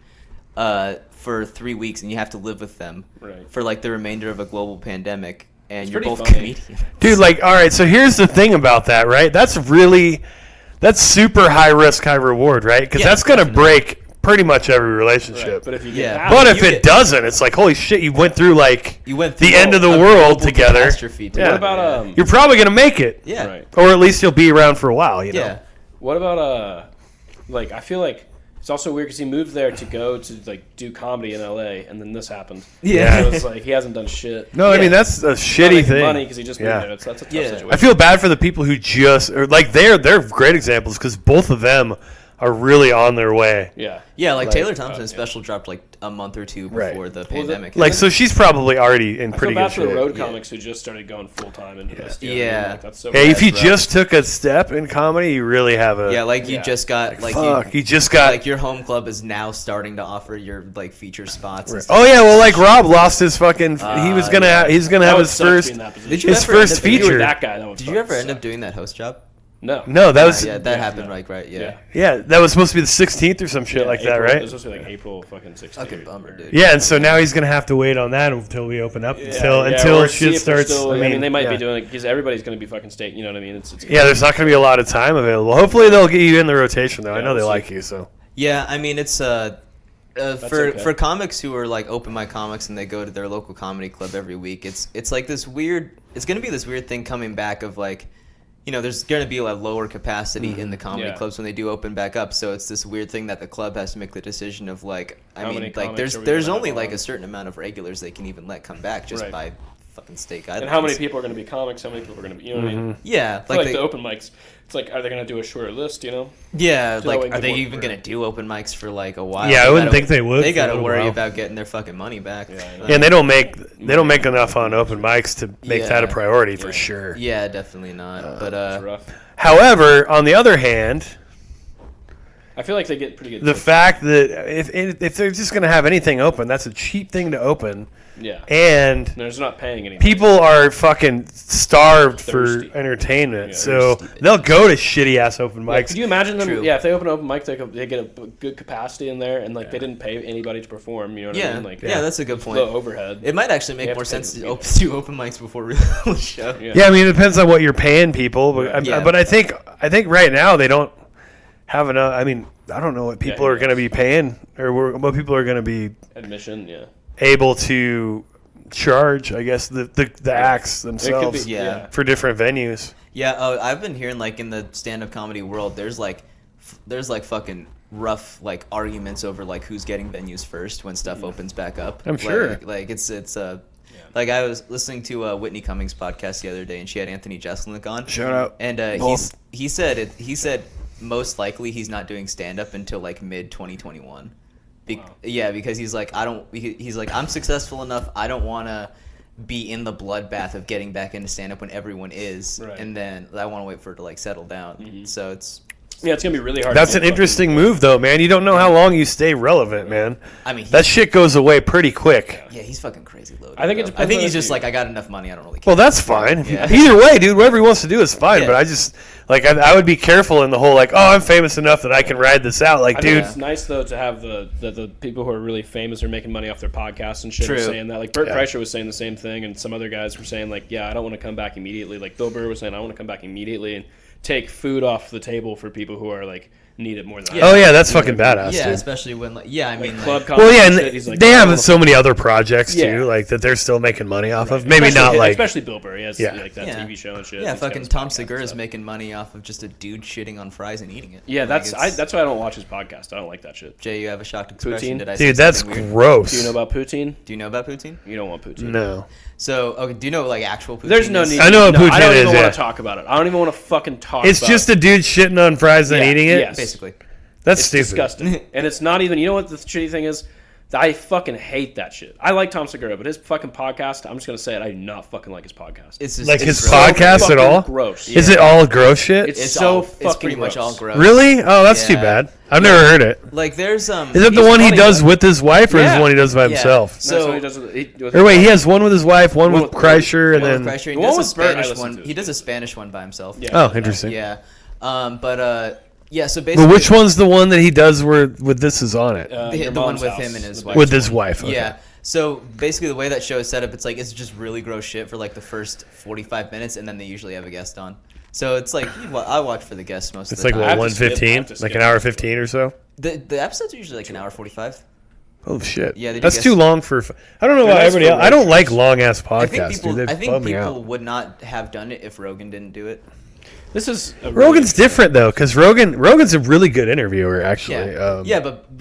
for 3 weeks, and you have to live with them Right. for like the remainder of a global pandemic, and It's you're pretty both funny. comedians. Dude, like, all right. So here's the thing about that, right? That's super high risk, high reward, right? Because Yeah, that's gonna definitely. break pretty much every Right. relationship. But if you Yeah. get that, But you if it get- doesn't, it's like, holy shit, you went through like You went through the end of the a world global together. catastrophe Yeah. what about You're probably gonna make it, Yeah. Right. or at least you'll be around for a while. You know. Yeah. What about like I feel like it's also weird because he moved there to go to like do comedy in LA, and then this happened. Yeah. So it's like he hasn't done shit. No, I Yeah. mean that's a Not shitty making thing. money because he just moved Yeah. there. That's a tough Yeah. situation. I feel bad for the people who just or like they're great examples because both of them are really on their way. Yeah. Yeah, like Taylor yeah. Thompson's special dropped like a month or two Right. before the Well, pandemic. hit. Like so, she's probably already in I feel pretty bad good for the shape. road Yeah. comics who just started going full time into this. Yeah. You know what I mean? Yeah. Like, that's so Hey, if you rough. just took a step in comedy, you really have a yeah, like you Yeah. just got like fuck. you You just got like your home club is now starting to offer your like feature spots. And Oh yeah, well, like Rob lost his fucking. He was gonna. yeah. He's gonna That have would his suck to be first. in that position. Did you His ever first end up- If you were feature. that guy, that would Did you fucking ever end suck. up doing that host job? No. No, that was Yeah, that happened no. like right. Yeah. yeah. That was supposed to be the 16th or some shit like that, April, It right? was supposed to be like April fucking 16th. Fucking bummer, dude. Yeah, and so now he's gonna have to wait on that until we open up. Until or see shit if they're starts. still- I mean, they might yeah. be doing it because everybody's going to be fucking state. You know what I mean? It's Yeah, there's not gonna be a lot of time available. Hopefully they'll get you in the rotation though. I Yeah, know they we'll see. like you, so. Yeah, I mean it's for okay. for comics who are like open mic comics and they go to their local comedy club every week. It's like this weird. It's gonna be this weird thing coming back of like, there's going to be a lower capacity in the comedy clubs when they do open back up. So it's this weird thing that the club has to make the decision of there's only a certain amount of regulars they can even let come back just by fucking state guidelines. And how many people are going to be comics? How many people are going to be? You know what I mean? Yeah, like the open mics. It's like, are they going to do a shorter list? Yeah, are they even going to do open mics for a while? Yeah, I wouldn't think they would. They got to worry about getting their fucking money back. Yeah, and they don't make enough on open mics to make that a priority for sure. Yeah, definitely not. But it's rough. However, on the other hand, I feel like they get pretty good. The fact that if they're just going to have anything open, that's a cheap thing to open. Yeah. And they're not paying anything. People are fucking starved for entertainment, so they'll go to shitty ass open mics. Could you imagine them? True. Yeah, if they open an open mic, they get a good capacity in there, and they didn't pay anybody to perform. You know what I mean? That's a good point. The overhead. It might actually make more sense to do open mics before real show. Yeah, I mean, it depends on what you're paying people, but I think right now they don't have enough. I mean, I don't know what people are going to be paying or what people are going to be admission. Yeah. Able to charge, I guess, the acts themselves for different venues. Yeah, I've been hearing in the stand-up comedy world, there's fucking rough arguments over who's getting venues first when stuff opens back up. I'm sure. It's I was listening to Whitney Cummings' podcast the other day, and she had Anthony Jeselnik on. Shout out. And he said most likely he's not doing stand-up until mid 2021. Yeah, because he's like, I'm successful enough. I don't want to be in the bloodbath of getting back into stand-up when everyone is, and then I want to wait for it to settle down. Mm-hmm. So it's gonna be really hard. That's an interesting move, though, man. You don't know how long you stay relevant, man. I mean, that shit goes away pretty quick. Yeah, he's fucking crazy loaded. I think he's just I got enough money. I don't really care. Well, that's fine. Yeah. Either way, dude, whatever he wants to do is fine. Yeah. But I just I would be careful in the whole I'm famous enough that I can ride this out. I think it's nice though to have the people who are really famous are making money off their podcasts and shit. Are saying that Bert Kreischer was saying the same thing, and some other guys were saying I don't want to come back immediately. Bill Burr was saying I want to come back immediately and take food off the table for people who are need it more than I do. Yeah, that's fucking badass. Yeah, dude. especially when I mean club. And they have so many other projects too, that they're still making money off of. Maybe especially, not especially Bill Burr. He has that TV show and shit. Yeah, fucking Tom Segura is making money off of just a dude shitting on fries and eating it. Yeah, that's why I don't watch his podcast. I don't like that shit. Jay, you have a shocked expression. Poutine? Dude, that's gross. Do you know about poutine? Do you know about poutine? You don't want poutine. No. So, okay, do you know actual poutine? There's no need. I know what poutine is. I don't even want to talk about it. I don't even want to fucking talk. It's just a dude shitting on fries and eating it. Yes. Basically. That's it's stupid. Disgusting. And it's not even. You know what the shitty thing is? I fucking hate that shit. I like Tom Segura, but his fucking podcast, I'm just going to say it, I do not fucking like his podcast. It's just, his podcast at all? Gross. Is it all gross shit? It's so fucking It's pretty much all gross. Really? Oh, that's too bad. I've never heard it. There's Is it the one he does with his wife, or is it the one he does by himself? So he does with he has one with his wife, one with Kreischer, and then he does a Spanish one. He does a Spanish one by himself. Yeah. Oh, interesting. Yeah. Yeah, so basically... But which one's the one that he does with this is on it? The one with him and his wife. With his wife, okay. Yeah. So basically the way that show is set up, it's just really gross shit for the first 45 minutes, and then they usually have a guest on. So it's I watch for the guests most of the time. It's 1:15? Like an hour 15 or so? The episodes are usually an hour 45. Oh shit! Yeah, that's too long for. I don't know why everybody else. I don't like long ass podcasts. I think people would not have done it if Rogan didn't do it. This is Rogan's different though, because Rogan's a really good interviewer actually. Yeah, but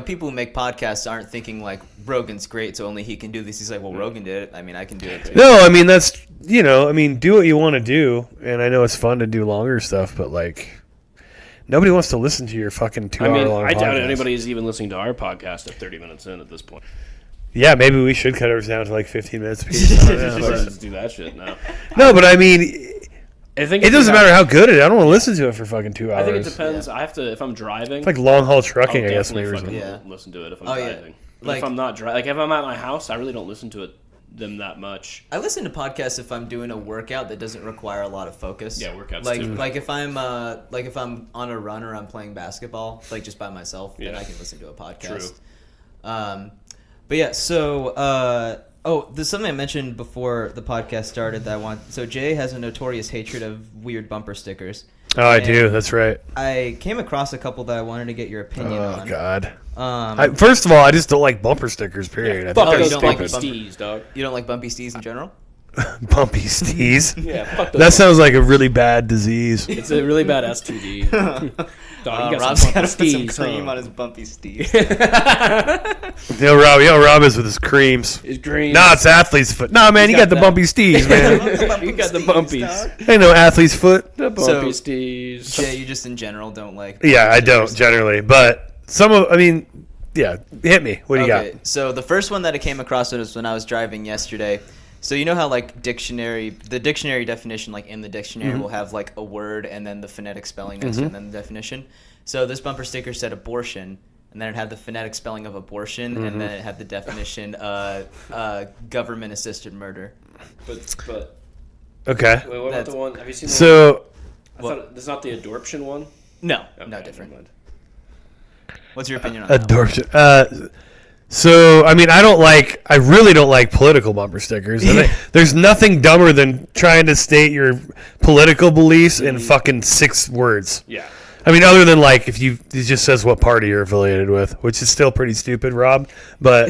people who make podcasts aren't thinking Rogan's great, so only he can do this. He's well, Rogan did it. I mean, I can do it too. No, I mean that's do what you want to do, and I know it's fun to do longer stuff, but nobody wants to listen to your fucking 2 hour long podcast. I doubt anybody's even listening to our podcast at 30 minutes in at this point. Yeah, maybe we should cut ours down to 15 minutes a piece. Let's do that shit now. No, but I mean, I think it doesn't matter how good it is. I don't want to listen to it for fucking 2 hours. I think it depends. I have to, if I'm driving. It's like long haul trucking, I guess, maybe. Listen to it if I'm driving. But if I'm not driving, if I'm at my house, I really don't listen to them that much. I listen to podcasts if I'm doing a workout that doesn't require a lot of focus. Yeah, workouts too. If I'm on a run or I'm playing basketball, just by myself, then I can listen to a podcast. True. But yeah, so there's something I mentioned before the podcast started that I want. So Jay has a notorious hatred of weird bumper stickers. Oh, I do. That's right. I came across a couple that I wanted to get your opinion on. Oh God. First of all, I just don't like bumper stickers. Period. Yeah, fuck those bumpy stees, dog. You don't like bumpy stees in general? Bumpy steez. Yeah, fuck those. That sounds like a really bad disease. It's a really bad STD. Dog, you got Rob's some got bumpy to put some steez, cream huh? on his bumpy steez. Rob is with his creams. It's green. Nah, it's athlete's foot. Nah, man, you got the bumpy steez, man. You got the bumpies. Ain't no athlete's foot. The bumpy steez. Jay, you just in general don't like. Yeah, I don't generally, but yeah, hit me. What do you got? So the first one that I came across was when I was driving yesterday. So you know how like the dictionary definition, like in the dictionary, will have like a word and then the phonetic spelling next to it and then the definition. So this bumper sticker said abortion, and then it had the phonetic spelling of abortion, and then it had the definition government assisted murder. But Okay. wait, what about the one? Have you seen the one? So, I thought this is not the adoption one. No, Okay, no never different. mind. What's your opinion on that? adoption. So, I really don't like political bumper stickers. There's nothing dumber than trying to state your political beliefs in fucking 6 words. Yeah. I mean, other than like if it just says what party you're affiliated with, which is still pretty stupid, Rob. But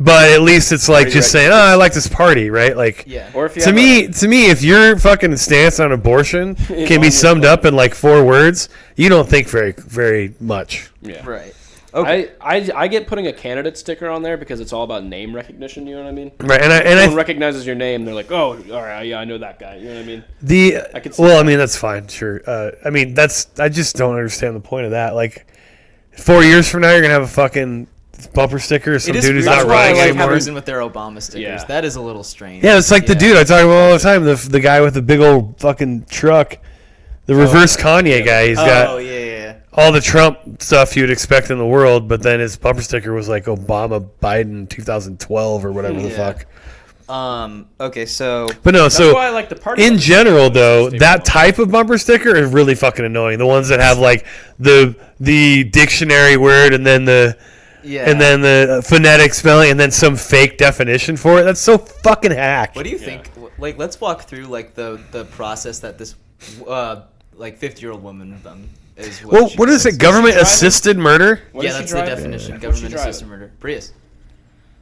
at least it's like just saying, "Oh, I like this party," right? Like, Yeah. Or if you to me, if your fucking stance on abortion can be summed up in like 4 words, you don't think very, very much. Yeah. Right. Okay. I get putting a candidate sticker on there because it's all about name recognition. You know what I mean? Right, and Someone recognizes your name, they're like, "Oh, all right, yeah, I know that guy." You know what I mean? I could see that's fine, sure. I just don't understand the point of that. Like, 4 years from now, you're gonna have a fucking bumper sticker of some dude who's not running anymore. Using with their Obama stickers. Yeah. That is a little strange. Yeah, it's like the dude I talk about all the time, the guy with the big old fucking truck, the reverse Kanye guy. He's got all the Trump stuff you'd expect in the world, but then his bumper sticker was like Obama Biden 2012 or whatever the fuck. Okay, so. But no, That's why I like the party in bumper general, sticker. though, that type of bumper sticker is really fucking annoying. The ones that have like the dictionary word and then the phonetic spelling and then some fake definition for it. That's so fucking hack. What do you think? Like, let's walk through like the process that this 50-year-old woman is. What is it? Government assisted murder? That's the definition. Government assisted murder. Prius.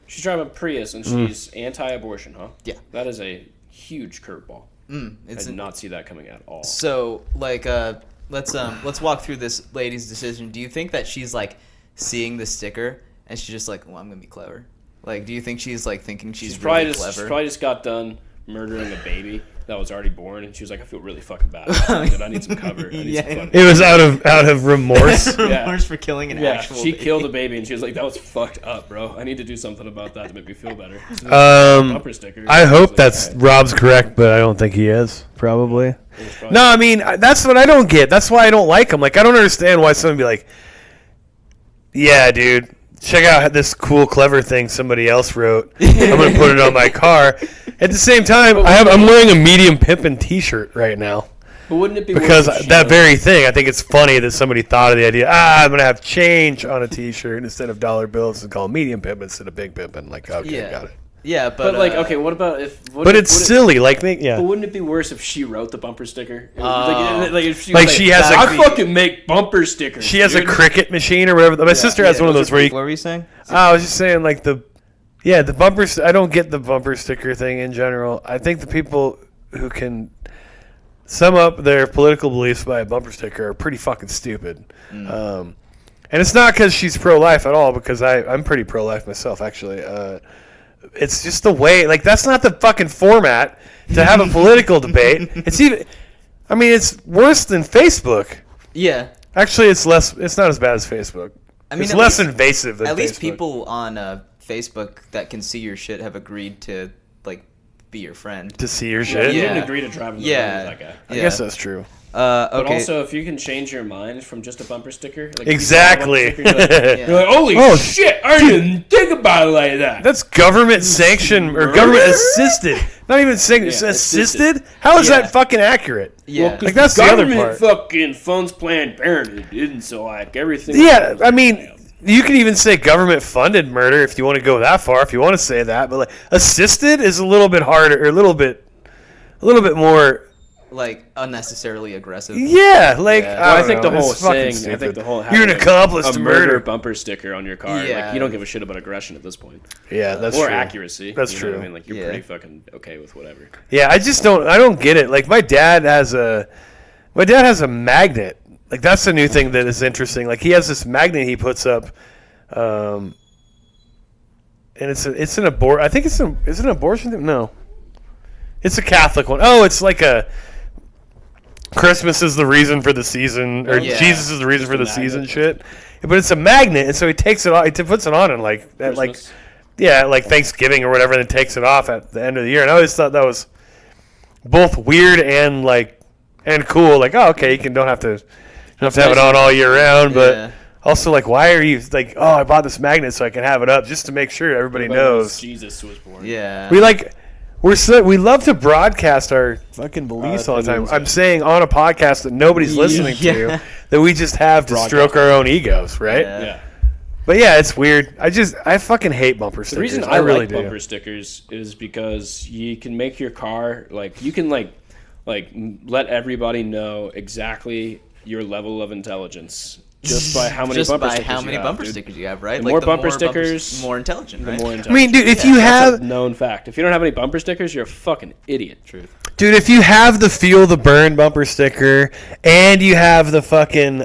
She's driving a Prius and she's anti-abortion, huh? Yeah. That is a huge curveball. I did not see that coming at all. So, like, let's walk through this lady's decision. Do you think that she's like seeing the sticker and she's just like, well, I'm gonna be clever? Like, do you think she's like thinking she's really clever? She probably just got done murdering a baby that was already born, and she was like, I feel really fucking bad. I need some cover. I need some fun. It was out of remorse. Remorse for killing an actual she baby. killed a baby, and she was like, that was fucked up, bro. I need to do something about that to make me feel better. So bumper stickers. I hope that's Rob's correct, but I don't think he is. Probably. No, I mean, that's what I don't get. That's why I don't like him. Like, I don't understand why someone would be like, yeah, dude, check out this cool, clever thing somebody else wrote. I'm going to put it on my car. At the same time, I'm wearing a medium pimpin' T-shirt right now. But wouldn't it be because that very thing? I think it's funny that somebody thought of the idea. I'm going to have change on a T-shirt instead of dollar bills and call medium pimpin' instead of big pimpin'. Like, okay, got it. Yeah, but like, okay, what about if? But it's silly. Like, yeah. But wouldn't it be worse if she wrote the bumper sticker? If she has I fucking make bumper stickers. She has a Cricut machine or whatever. My sister has one of those. What were you saying? I was just saying, like the bumper. I don't get the bumper sticker thing in general. I think the people who can sum up their political beliefs by a bumper sticker are pretty fucking stupid. And it's not because she's pro-life at all, because I'm pretty pro-life myself, actually. It's just the way, like, that's not the fucking format to have a political debate. It's worse than Facebook. Yeah. Actually, it's not as bad as Facebook. I mean, it's less invasive than Facebook. At least people on Facebook that can see your shit have agreed to, like, be your friend. To see your shit? You didn't agree to drive in the road with that guy. I guess that's true. But also, if you can change your mind from just a bumper sticker, like exactly, you're like, holy shit, I didn't think about it like that. That's government sanctioned or government assisted. Not even assisted. How is that fucking accurate? Yeah, well, like that's the other part. Fucking funds Planned Parenthood didn't, so like everything. Yeah, I mean, you can even say government funded murder if you want to go that far. If you want to say that, but like assisted is a little bit harder, or a little bit more. like unnecessarily aggressive. Yeah, like I think the whole it's fucking saying. I think stupid. the whole You're an having accomplice a to murder murder. bumper sticker on your car. Yeah. Like you don't give a shit about aggression at this point. Yeah, that's or true. accuracy. That's you know true. what I mean, like you're Yeah. pretty fucking okay with whatever. Yeah, I don't get it. Like my dad has a magnet. Like that's the new thing that is interesting. Like he has this magnet he puts up, and it's an abort. I think is it an abortion thing? No, it's a Catholic one. Oh, it's like a Christmas is the reason for the season, or Yeah. Jesus is the reason for the Just a season magnet. shit. But it's a magnet, and so he takes it off. He puts it on and like at like Christmas. like Thanksgiving or whatever, and then takes it off at the end of the year. And I always thought that was both weird and cool. Like, oh, okay, you don't have to have it on all year round, but Yeah. also like, why are you like, oh, I bought this magnet so I can have it up just to make sure everybody knows. Jesus was born. We Yeah. we love to broadcast our fucking beliefs all the time. opinions, I'm yeah. saying on a podcast that nobody's listening Yeah. to, that we just have to stroke our own egos, right? Yeah. Yeah. But yeah, it's weird. I fucking hate bumper stickers. The reason I really like do. bumper stickers is because you can make your car you can let everybody know exactly your level of intelligence just by how many bumper stickers you have, dude. right? The more bumper stickers, more intelligent, The right? more I mean, dude, if you That's have a known fact. If you don't have any bumper stickers, you're a fucking idiot. Truth. Dude, if you have the Feel the Burn bumper sticker and you have the fucking,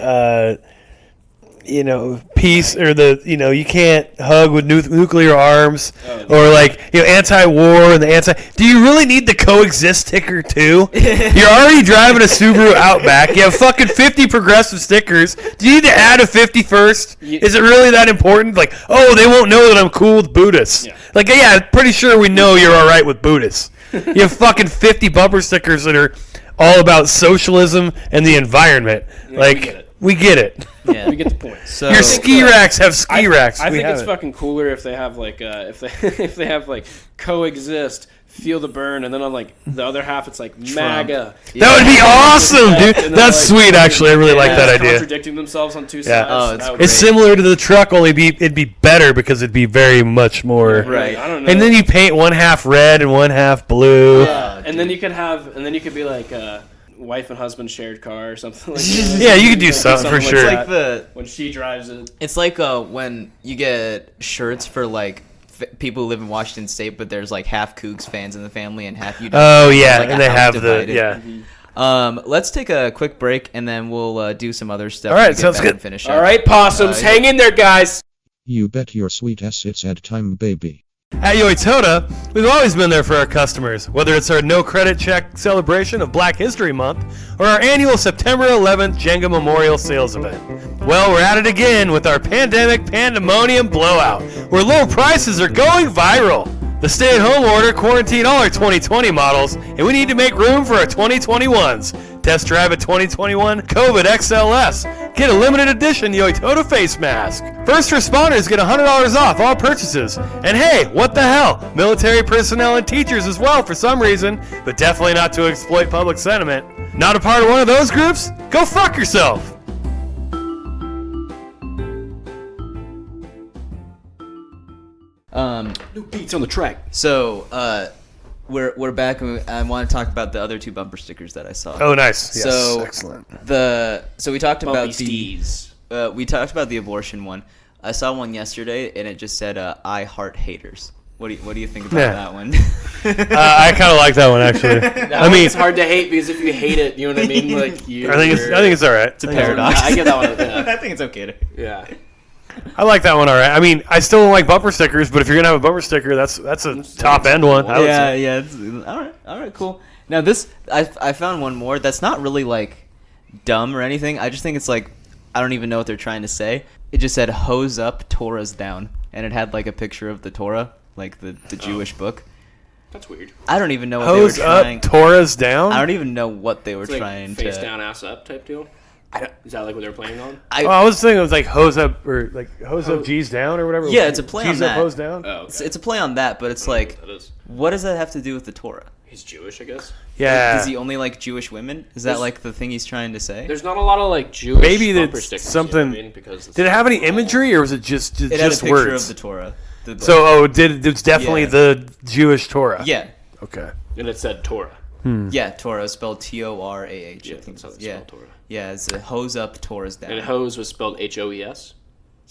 peace or you can't hug with nuclear arms or anti-war and the do you really need the coexist sticker too? You're already driving a Subaru Outback. You have fucking 50 progressive stickers. Do you need to add a 51st? Is it really that important? Like, oh, they won't know that I'm cool with Buddhists. Yeah. Like, yeah, I'm pretty sure we know you're all right with Buddhists. You have fucking 50 bumper stickers that are all about socialism and the environment. We get it. Yeah. We get the point. So Your ski racks have ski racks. I We think have it's it. fucking cooler if they have if they have coexist, feel the burn, and then on the other half it's MAGA. That would be awesome, dude. And then, That's sweet, actually. I really like that idea. Contradicting themselves on two Yeah. sides. Oh, it's That would It's be- similar to the truck, only it'd be better because it'd be very much more. Right. I don't know. And then you paint one half red and one half blue. Yeah. And then you could be wife and husband shared car or something like that. Yeah, you could do something for sure. It's like when she drives it. It's like when you get shirts for people who live in Washington State, but there's half Cougs fans in the family and half you. Oh yeah, Like a and they house have divided. yeah. Let's take a quick break and then we'll do some other stuff. All right, to get sounds back good. and finish up. All right, possums, hang in there, guys. You bet your sweet ass it's ad time, baby. At Yoitoda, we've always been there for our customers, whether it's our no credit check celebration of Black History Month or our annual September 11th Jenga Memorial Sales event. Well, we're at it again with our pandemic pandemonium blowout, where low prices are going viral. The stay-at-home order quarantined all our 2020 models, and we need to make room for our 2021s. Test drive a 2021 COVID XLS. Get a limited edition Yoitoda face mask. First responders get $100 off all purchases. And hey, what the hell? Military personnel and teachers as well for some reason, but definitely not to exploit public sentiment. Not a part of one of those groups? Go fuck yourself! New beats on the track. So we're back, and I want to talk about the other two bumper stickers that I saw. Oh, nice. Yes, So excellent. So we talked about Bumpy we talked about the abortion one. I saw one yesterday, and it just said "I heart haters." What do you think about Yeah. that one? I kind of like that one, actually. I mean, it's hard to hate because if you hate it, you know what I mean. I think it's all right. It's a paradox. I get that one. Yeah. I think it's okay to. Yeah. I like that one, all right. I mean, I still don't like bumper stickers, but if you're gonna have a bumper sticker, that's a top end one. I would say. Yeah. All right, cool. Now this, I found one more that's not really dumb or anything. I just think it's I don't even know what they're trying to say. It just said "hose up, Torah's down," and it had a picture of the Torah, the Jewish book. That's weird. I don't even know what Hose they were trying. up, Torah's down. I don't even know what they were It's trying face to. down, ass up type deal. Is that what they're playing on? I was thinking it was hose up or hose up, G's down or whatever. Yeah, it's a play on G's up, that. hose down. Oh, okay. It's a play on that, but it's That is. what does that have to do with the Torah? He's Jewish, I guess. Yeah. Does he only like Jewish women? Is that the thing he's trying to say? There's not a lot of Jewish Maybe bumper that's stickers. something- You know what I mean? Because Did it have any imagery or was it just It had a just picture words? of the Torah. So it's definitely Yeah. the Jewish Torah. Yeah. Okay. And it said Torah. Yeah, Torah spelled Torah. Yeah, that's how they Yeah, spell Torah. yeah, it's a hose up, Torah's down. And hose was spelled Hoes.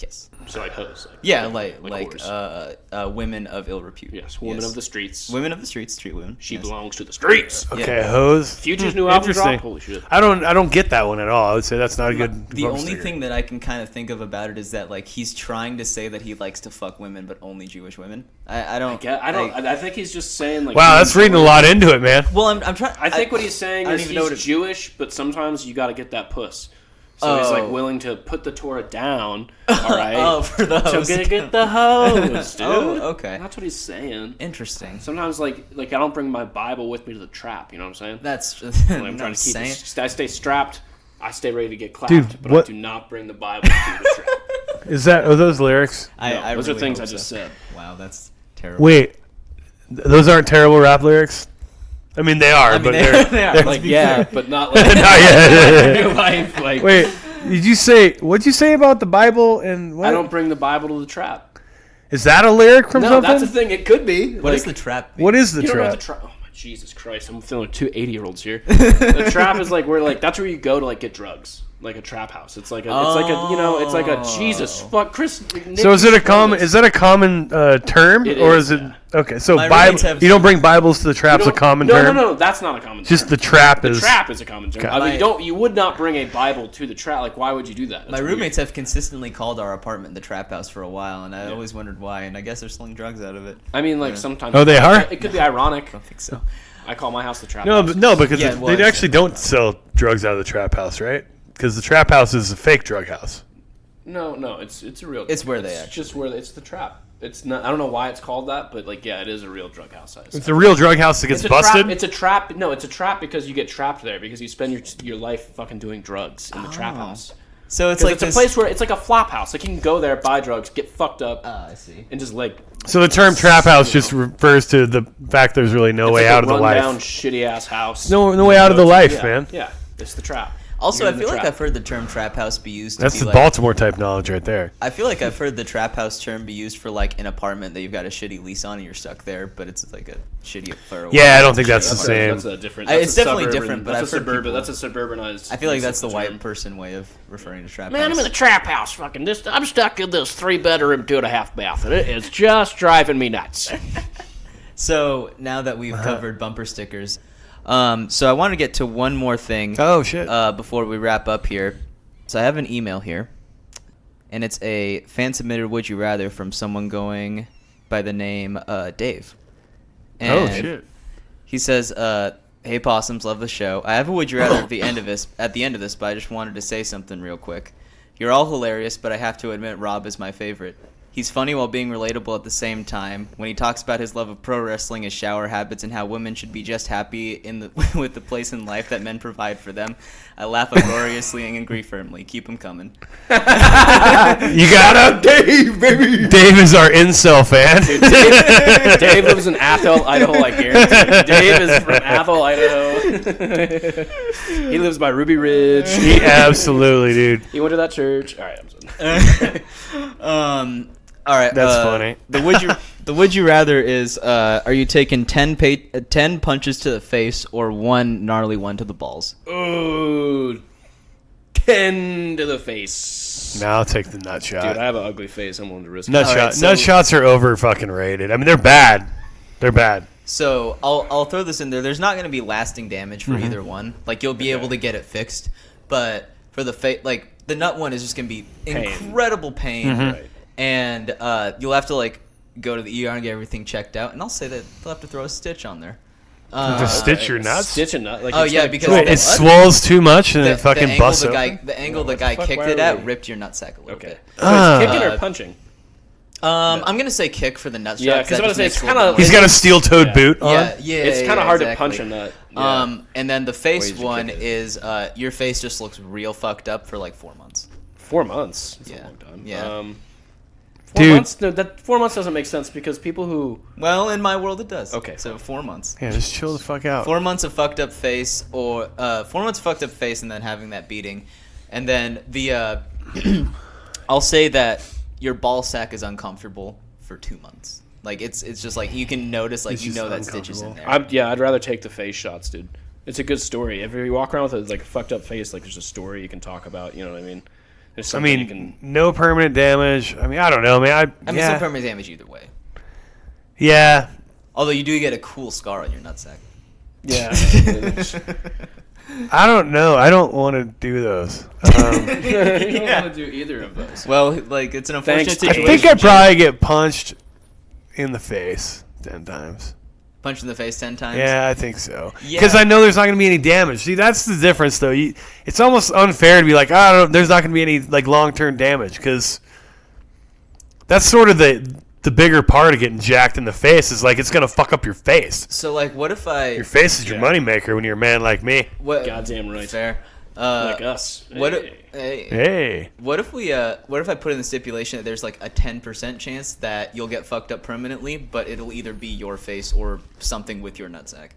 Yes. So like hose. Yeah, like women of ill repute. yes, woman of the streets. Women of the streets, street women. She yes. belongs to the streets. Okay, hose. Future's new album Interesting. drop. Holy shit. I don't get that one at all. I would say that's not a good. The bumper only sticker. thing that I can kind of think of about it is that like he's trying to say that he likes to fuck women, but only Jewish women. I don't. I think he's just saying like. Wow, that's reading a lot into it, man. Well, I'm trying. I think what he's saying I don't is even know what he's it- Jewish, but sometimes you got to get that puss. So he's like willing to put the Torah down. All right. Oh, for the So hose. get the hose, dude. Oh, okay. That's what he's saying. Interesting. Sometimes like I don't bring my Bible with me to the trap. You know what I'm saying? That's When I'm trying to keep. I stay strapped. I stay ready to get clapped, Dude, but what- I do not bring the Bible to the trap. Are those lyrics? I those really are things hope I just so. said. Wow, that's terrible. Wait, those aren't terrible rap lyrics. I mean, they are, but they're they are. they're- Like yeah, but not like Not yet. real life. Like Wait, did you say what'd you say about the Bible and what? I don't bring the Bible to the trap. Is that a lyric from No, something? that's the thing. It could be. What is the trap? What is the You don't know trap? what the trap? Oh my Jesus Christ! I'm feeling 2 80-year-olds here. The trap is like where like that's where you go to like get drugs, like a trap house. It's like a Jesus fuck Chris. Nick So is it a explained common? this. Is that a common term, It or is, is it yeah. okay? So My Bible, roommates have- you don't bring Bibles to the trap's You a common don't- term. No, that's not a common term. Just the trap The is. trap is a common term. I mean, My- you would not bring a Bible to the trap. Like, why would you do that? That's My weird. roommates have consistently called our apartment the trap house for a while, and I always wondered why. And I guess they're selling drugs out of it. I mean, like sometimes. Oh, they are? It could be ironic. I don't think so. I call my house the trap No, house. but no, because Yeah, it they was. actually don't sell drugs out of the trap house, right? Because the trap house is a fake drug house. No, it's a real. It's where they It's actually- just where it's the trap. It's not. I don't know why it's called that, but like, yeah, it is a real drug house. It's a real drug house that gets It's a busted. trap. It's a trap. No, it's a trap because you get trapped there because you spend your life fucking doing drugs in the trap house. So it's 'Cause like it's a this- place where it's like a flop house. Like you can go there, buy drugs, get fucked up, I see. and just like So the term trap house just refers to the fact there's really no way like out of the rundown, life. shitty ass house. No way out of the life, yeah, man. Yeah, it's the trap. Also, You're I in the feel like trap. I've heard the term trap house be used to That's be the like, Baltimore type knowledge right there. I feel like I've heard the trap house term be used for like an apartment that you've got a shitty lease on and you're stuck there, but it's like a shitty for Yeah, I don't think that's the same. That's a different. It's that's a definitely suburban- different, but that's I've a heard suburban. people- That's a suburbanized. I feel like that's the term. white person way of referring to trap Man, house. I'm in the trap house. Fucking this. I'm stuck in this 3-bedroom, 2.5 bath, and it is just driving me nuts. So now that we've covered bumper stickers, so I want to get to one more thing Oh shit. before we wrap up here. So I have an email here, and it's a fan submitted "Would you rather" from someone going by the name Dave. Oh And shit. He says, "Hey possums, love the show. I have a would you rather at the end of this. But I just wanted to say something real quick. You're all hilarious, but I have to admit Rob is my favorite. He's funny while being relatable at the same time. When he talks about his love of pro wrestling, his shower habits, and how women should be just happy with the place in life that men provide for them, I laugh uproariously and agree firmly. Keep him coming." You got him, Dave, baby. Dave is our incel fan. Dave lives in Athol, Idaho. I guarantee. Dave is from Athol, Idaho. He lives by Ruby Ridge. He absolutely, dude. He went to that church. All right, I'm done. All right, That's funny. The would you rather is are you taking 10 punches to the face or one gnarly one to the balls? Ooh, 10 to the face. Now I'll take the nut shot. Dude, I have an ugly face. I'm willing to risk Nut it. All right, shot. so- Nut shots are over fucking rated. I mean, they're bad. They're bad. So I'll throw this in there. There's not going to be lasting damage for either one. Like you'll be able to get it fixed, but for the face, like the nut one is just going to be incredible pain, Right. and you'll have to like go to the ER and get everything checked out. And I'll say that they'll have to throw a stitch on there. Just stitch your nuts. Stitch a nut. Like Oh, it's yeah, like- because Wait, the- it swells too much and it fucking angle busts the open? angle the What the guy fuck, kicked why it are at we- ripped your nutsack a little Okay. bit. So it's kicking or Uh, punching? I'm gonna say kick for the nut shot. Yeah, 'cause I was that about to just say, makes it's a little kinda- bit He's more- got a steel-toed boot on. yeah. It's kind of hard exactly. to punch a nut. Yeah. And then the face Ways you one kick it. is your face just looks real fucked up for like 4 months. 4 months. That's Yeah. a long time. Yeah. 4 Dude. months? No, that 4 months doesn't make sense because people who. Well, in my world it does. Okay. So 4 months. Yeah, just chill the fuck out. 4 months of fucked up face, or 4 months of fucked up face, and then having that beating, and then the I'll say that your ball sack is uncomfortable for 2 months. Like it's just like you can notice like It's you just know that Stitch is in there. I'd rather take the face shots, dude. It's a good story. If you walk around with a fucked up face, like there's a story you can talk about. You know what I mean? There's I something mean, you can. no permanent damage. I mean, I don't know, man. I mean, some permanent damage either way. Yeah. Although you do get a cool scar on your nutsack. Yeah. I don't know. I don't want to do those. You don't want to do either of those. Well, like it's an unfortunate Thanks to I situation. think I'd probably get punched in the face 10 times. Punched in the face 10 times. Yeah, I think so. Yeah. Because I know there's not going to be any damage. See, that's the difference, though. It's almost unfair to be like, oh, there's not going to be any like long-term damage, because that's sort of the bigger part of getting jacked in the face is like it's going to fuck up your face. So like, what if Your face is your moneymaker when you're a man like me. What? Goddamn right. Fair. Like us. What? Hey. Hey. What if we? What if I put in the stipulation that there's like a 10% chance that you'll get fucked up permanently, but it'll either be your face or something with your nutsack.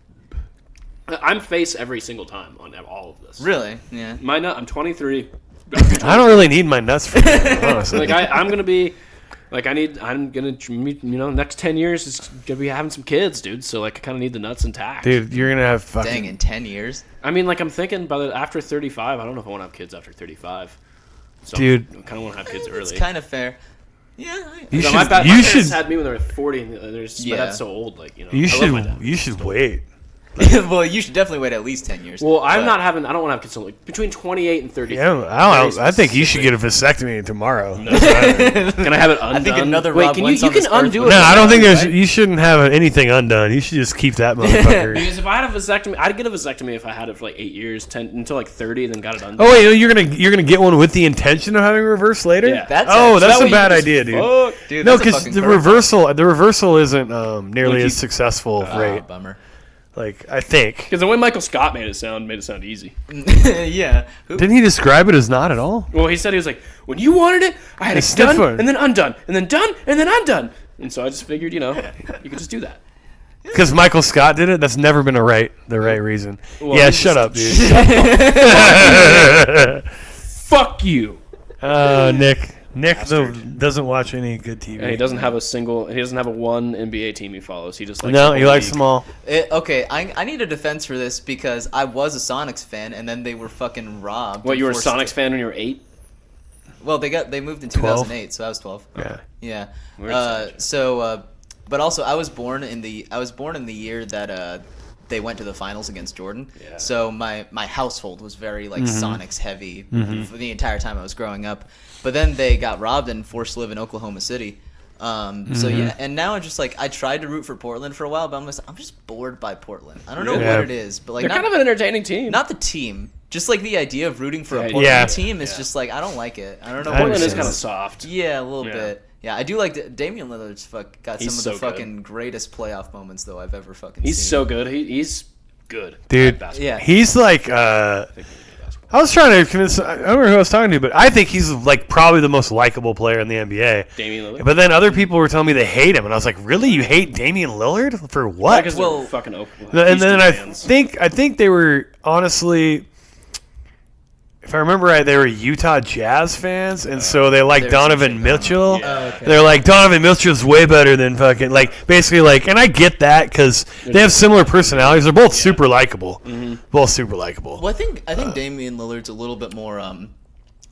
I'm face every single time on all of this. Really? Yeah. My nut. I'm 23. I don't really need my nuts for that, honestly. Like I'm gonna be. Like I'm gonna meet, next 10 years is gonna be having some kids, dude. So like I kind of need the nuts intact. Dude, you're going to have fucking... Dang, in 10 years. I mean, like I'm thinking after 35. I don't know if I want to have kids after 35. So Dude. I kind of want to have kids early. It's kind of fair. Yeah. You So should, my you parents should, had me when they were 40, and my dad's so old. Like you I love my should, dad. you should wait. Well, you should definitely wait at least 10 years. Well, but- I don't want to have kids until like between 28 and 30. Yeah, I think you should get a vasectomy tomorrow. Can I have it undone? I think another Wait, Rob can Wentz you on this can undo earth it? No, I don't think right? you shouldn't have anything undone. You should just keep that motherfucker. Because if I had a vasectomy, I'd get a vasectomy if I had it for like 8 years, 10 until like 30, then got it undone. Oh wait, you're gonna get one with the intention of having reverse later? Yeah. That's that's that way a you bad just idea, dude. fuck. Dude, No, that's a because fucking the reversal isn't nearly Like as successful rate. Bummer. Like I think. Because the way Michael Scott made it sound easy. Yeah. Didn't he describe it as not at all? Well, he said he was like, when you wanted it, I had It's it done different. and then undone and then done and then undone. And so I just figured, you could just do that. Because Michael Scott did it. That's never been the right reason. Well, yeah, he's shut just- up, dude. Fuck you. Nick doesn't watch any good TV. And he doesn't have a one NBA team he follows. He just likes No, the he whole likes league. them all. Okay, I need a defense for this because I was a Sonics fan and then they were fucking robbed. What, and you were a forced Sonics to- fan when you were 8? Well, they moved in 12? 2008, so I was 12. Yeah. Yeah. We're the But also I was born in the year that they went to the finals against Jordan. Yeah. So my household was very like Sonics heavy for the entire time I was growing up. But then they got robbed and forced to live in Oklahoma City. So yeah, and now I'm just like I tried to root for Portland for a while, but I'm just bored by Portland. I don't know Really? Yeah. what it is, but like They're kind of an entertaining team. not the team, just like the idea of rooting for a Yeah, Portland yeah. team is just like I don't like it. I don't know. I what Portland it is understand. kind of soft. Yeah, a little Yeah. bit. Yeah, I do like Damian Lillard's got He's some of the so good. fucking greatest playoff moments though I've ever fucking He's seen. so good. He's good. Dude. at basketball. Yeah. He's like I was trying to convince. I don't remember who I was talking to, but I think he's like probably the most likable player in the NBA. Damian Lillard. But then other people were telling me they hate him, and I was like, "Really? You hate Damian Lillard for what?" Because Well- they're fucking Oklahoma. And then I Houston fans. think they were honestly, if I remember right, they were Utah Jazz fans, and so they like They're Donovan some shit Mitchell. Yeah. Oh, okay. They're like Donovan Mitchell's way better than fucking like basically like, and I get that because they have similar personalities. They're both super likable, both super likable. Well, I think Damian Lillard's a little bit more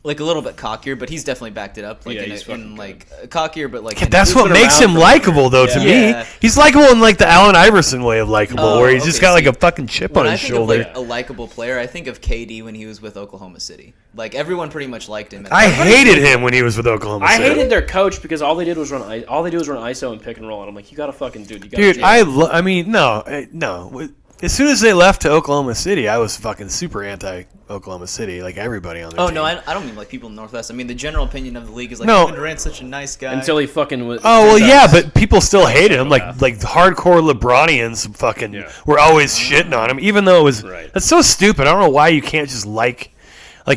like a little bit cockier, but he's definitely backed it up. Like Yeah, in, he's fucking like cockier, but like Yeah, that's He's what been makes around him for- likable, though. To Yeah. me, he's likable in like the Allen Iverson way of likable, Oh, where he's just okay, got like see, a fucking chip when on I his think shoulder. of like a likable player, I think of KD when he was with Oklahoma City. Like everyone pretty much liked him. I hated him when he was with Oklahoma I City. hated their coach because all they did was run ISO and pick and roll, and I'm like, you gotta fucking dude, you gotta Dude, chill. I mean, no. As soon as they left to Oklahoma City, I was fucking super anti-Oklahoma City, like everybody on their Oh team. no, I don't mean like people in the Northwest. I mean the general opinion of the league is like No. Kevin Durant's such a nice guy. until he fucking was. Oh well, turns yeah, out- but people still hate him. Like psychopath. like hardcore LeBronians, fucking Yeah. were always shitting on him, even though it was Right. that's so stupid. I don't know why you can't just like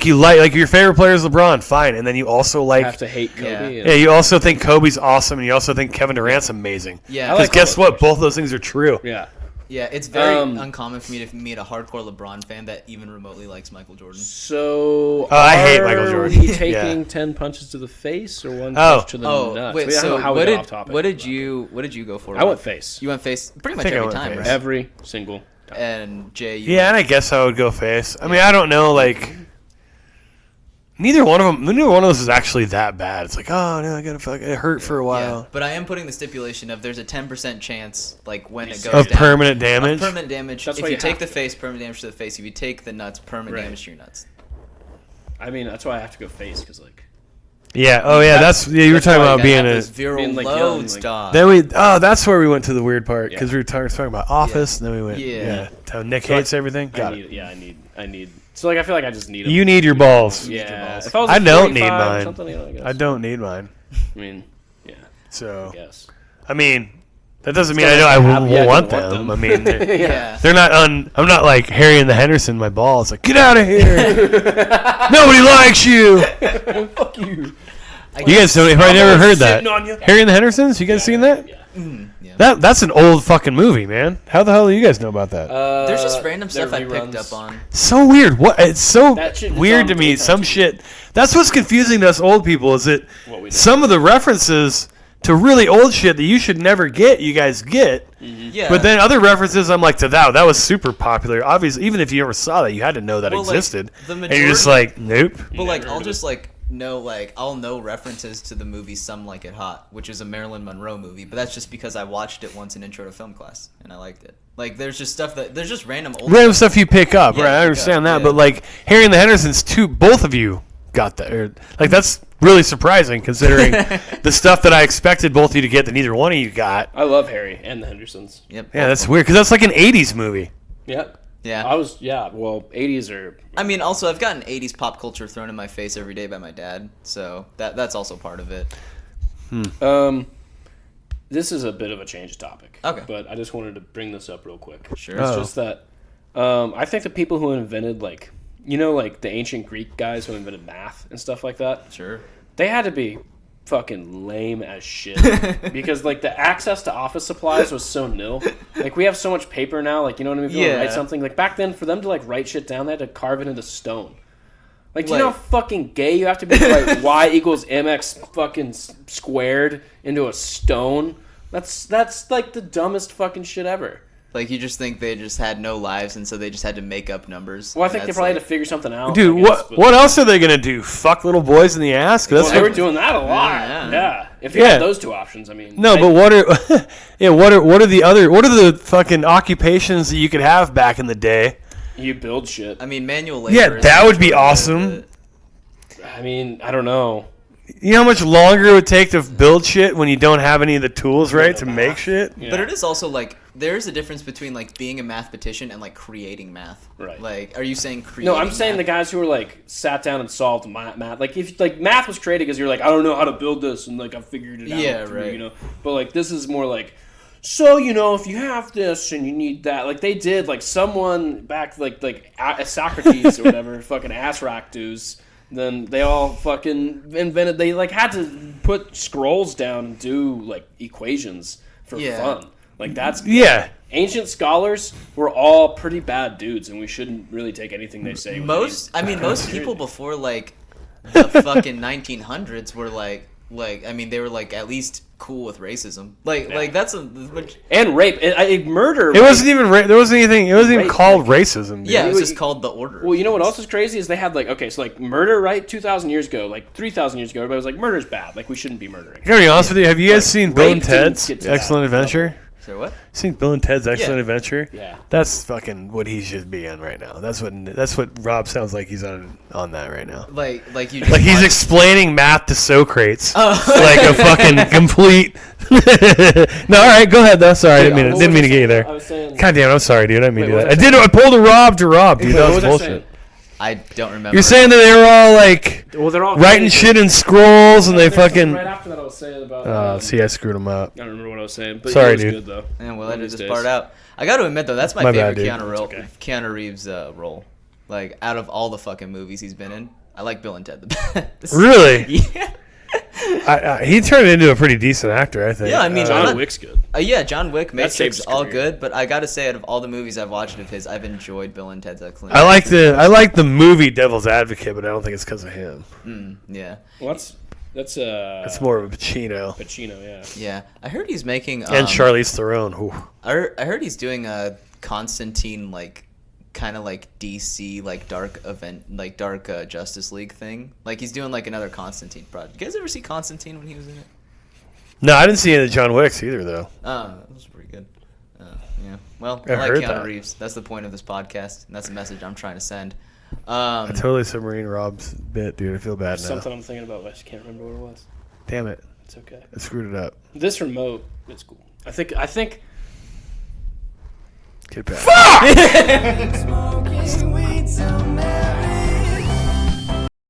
you like your favorite player is LeBron, fine, and then you also like have to hate Kobe. Yeah. and- yeah, you also think Kobe's awesome, and you also think Kevin Durant's amazing. Yeah. Because like guess all what? Both those things are true. yeah. Yeah, it's very uncommon for me to meet a hardcore LeBron fan that even remotely likes Michael Jordan. So, I hate Michael Jordan. Are we taking 10 punches to the face or one punch to the nuts? Wait, I don't know how we got off topic. what did you go for? I went face. You went face pretty much I think I every went time, face. right? Every single time. And Jay, Yeah, and I guess I would go face. I mean, I don't know, like, neither one of those is actually that bad. It's like, oh no, I gotta it hurt for a while. Yeah, but I am putting the stipulation of there's a 10% chance, like when it goes Of down, permanent damage. Of permanent damage. That's If why you you take have the to. face, permanent damage to the face. If you take the nuts, permanent damage to your nuts. I mean, that's why I have to go face because like. Yeah. Oh yeah. You were talking why you about gotta being have a. those virile being, like, loads, young, like- dog. Then that's where we went to the weird part because we were talking about Office, and then we went Yeah. how Nick hates everything. I Got need, it. yeah, I need. So like, I feel like I just need them. You need your balls. Yeah. balls. If I was I like don't need 45 or mine. something, I guess. I don't need mine. I mean, yeah. So I guess. I mean, that doesn't mean Still I nice know to I have- yeah, want don't want them. them. I mean, Yeah. they're not I'm not like Harry and the Henderson. My balls like get out of here. Nobody likes you. Fuck you. You guys don't. Have I never heard that? Sitting on you. Harry and the Hendersons. You guys seen that? Yeah. Yeah. That's an old fucking movie, man. How the hell do you guys know about that? There's just random they're stuff I picked reruns. up on. So weird. What? It's so That shit is weird on to me. Paytime Some TV. shit. That's what's confusing to us old people. Is that What we know. some of the references to really old shit that you should never get, you guys get. Yeah. But then other references, I'm like, that was super popular. Obviously, even if you ever saw that, you had to know that Well, like, existed. the And you're just like, nope. But like, Never I'll heard of just like know like I'll know references to the movie Some Like It Hot, which is a Marilyn Monroe movie, but that's just because I watched it once in intro to film class and I liked it. Like, there's just stuff there's just random old Random stuff you pick up, Yeah, right? I pick understand up, that, yeah. but like Harry and the Hendersons, both of you got that. Like that's really surprising considering the stuff that I expected both of you to get that neither one of you got. I love Harry and the Hendersons. Yep. Yeah, that's weird because that's like an '80s movie. Yep. Yeah. Well, 80s are. I mean, also I've gotten 80s pop culture thrown in my face every day by my dad, so that's also part of it. This is a bit of a change topic. Okay. But I just wanted to bring this up real quick. Sure. It's Oh. just that I think the people who invented, like, like the ancient Greek guys who invented math and stuff like that, Sure. they had to be fucking lame as shit because like the access to office supplies was so nil. Like we have so much paper now, like you know what I mean? If you want to Yeah. write something, like back then for them to like write shit down, they had to carve it into stone. Like, do you know Like- how fucking gay you have to be to write y equals mx fucking squared into a stone? That's like the dumbest fucking shit ever. Like, you just think they just had no lives, and so they just had to make up numbers. Well, I think they That's probably like- had to figure something out. Dude, I guess, but- what else are they gonna do? Fuck little boys in the ass? 'Cause Well, that's they what- were doing that a lot. Yeah. Yeah. If you Yeah. had those two options, I mean. No, but what are what are the fucking occupations that you could have back in the day? You build shit. I mean, manual labor. Yeah, is that would be good, awesome. I mean, I don't know. You know how much longer it would take to build shit when you don't have any of the tools, right, to make shit? Yeah. But it is also like there's a difference between like being a mathematician and like creating math. Right. Like, are you saying creating? No, I'm saying the math? guys who were like sat down and solved math. Like if like math was created because you're like I don't know how to build this and like I figured it out. Yeah, through, right. You know, but like this is more like. So if you have this and you need that, like they did, like someone back like Socrates or whatever, fucking Asractus. Then they all fucking invented. They like had to put scrolls down and do like equations for Yeah. fun. Like that's Yeah. Ancient scholars were all pretty bad dudes, and we shouldn't really take anything they say. with Most people before like the fucking 1900s were like they were like at least cool with racism. Like that's and rape, murder. It wasn't even there wasn't anything. It wasn't even Rape, called racism. Dude. yeah, it was Well, just called the order. Well, you know what else is crazy is they had like so like murder, right? 2,000 years ago, like 3,000 years ago, everybody was like murder's bad, like we shouldn't be murdering. I gotta be honest with you. Have you guys seen Bill rape and didn't Ted's get to that Excellent Adventure? So what? Seen Bill and Ted's Excellent Adventure? Yeah. That's fucking what he should be on right now. That's what Rob sounds like he's on that right now. Like you just Like he's watched- explaining math to Socrates. Oh. Like a fucking complete. No, all right, go ahead though. Sorry, I didn't mean to get you I there. was saying. God damn it, I'm sorry, dude. I didn't mean to Wait, do what that. was I pulled a Rob to Rob, dude. Wait, That what was was I bullshit. saying? I don't remember. You're saying that they were all like Well, they're all writing shit in scrolls and they There's something fucking. Right after that, I was saying about. See, I screwed him up. I don't remember what I was saying, but Sorry, it was dude. good though. And we'll One of edit these this days. part out. I got to admit though, that's my My bad, favorite dude. Keanu Reeves role. Like out of all the fucking movies he's been in, I like Bill and Ted the best. Really? Yeah. He turned into a pretty decent actor, I think. Yeah, I mean, John not- Wick's good. Yeah, John Wick, That Matrix, saved his all career. good. But I gotta say, out of all the movies I've watched of his, I've enjoyed Bill and Ted's Excellent. I like the movie Devil's Advocate, but I don't think it's because of him. Yeah. Well, that's It's more of a Pacino Pacino, yeah. Yeah. I heard he's making. and Charlize Theron. Ooh. I heard he's doing a Constantine, like, kind of like DC, like dark event, like dark Justice League thing. Like he's doing like another Constantine project. You guys ever see Constantine when he was in it? No, I didn't see any of John Wick's either, though. Oh, that was pretty good. Yeah. Well, I I like heard Keanu that. Reeves. That's the point of this podcast, and that's the message I'm trying to send. I totally submarine Rob's bit, dude. I feel bad now. Something I'm thinking about, but I just can't remember what it was. Damn it. It's okay. I screwed it up. This remote, it's cool. I think Get back. Smoking weed till Mary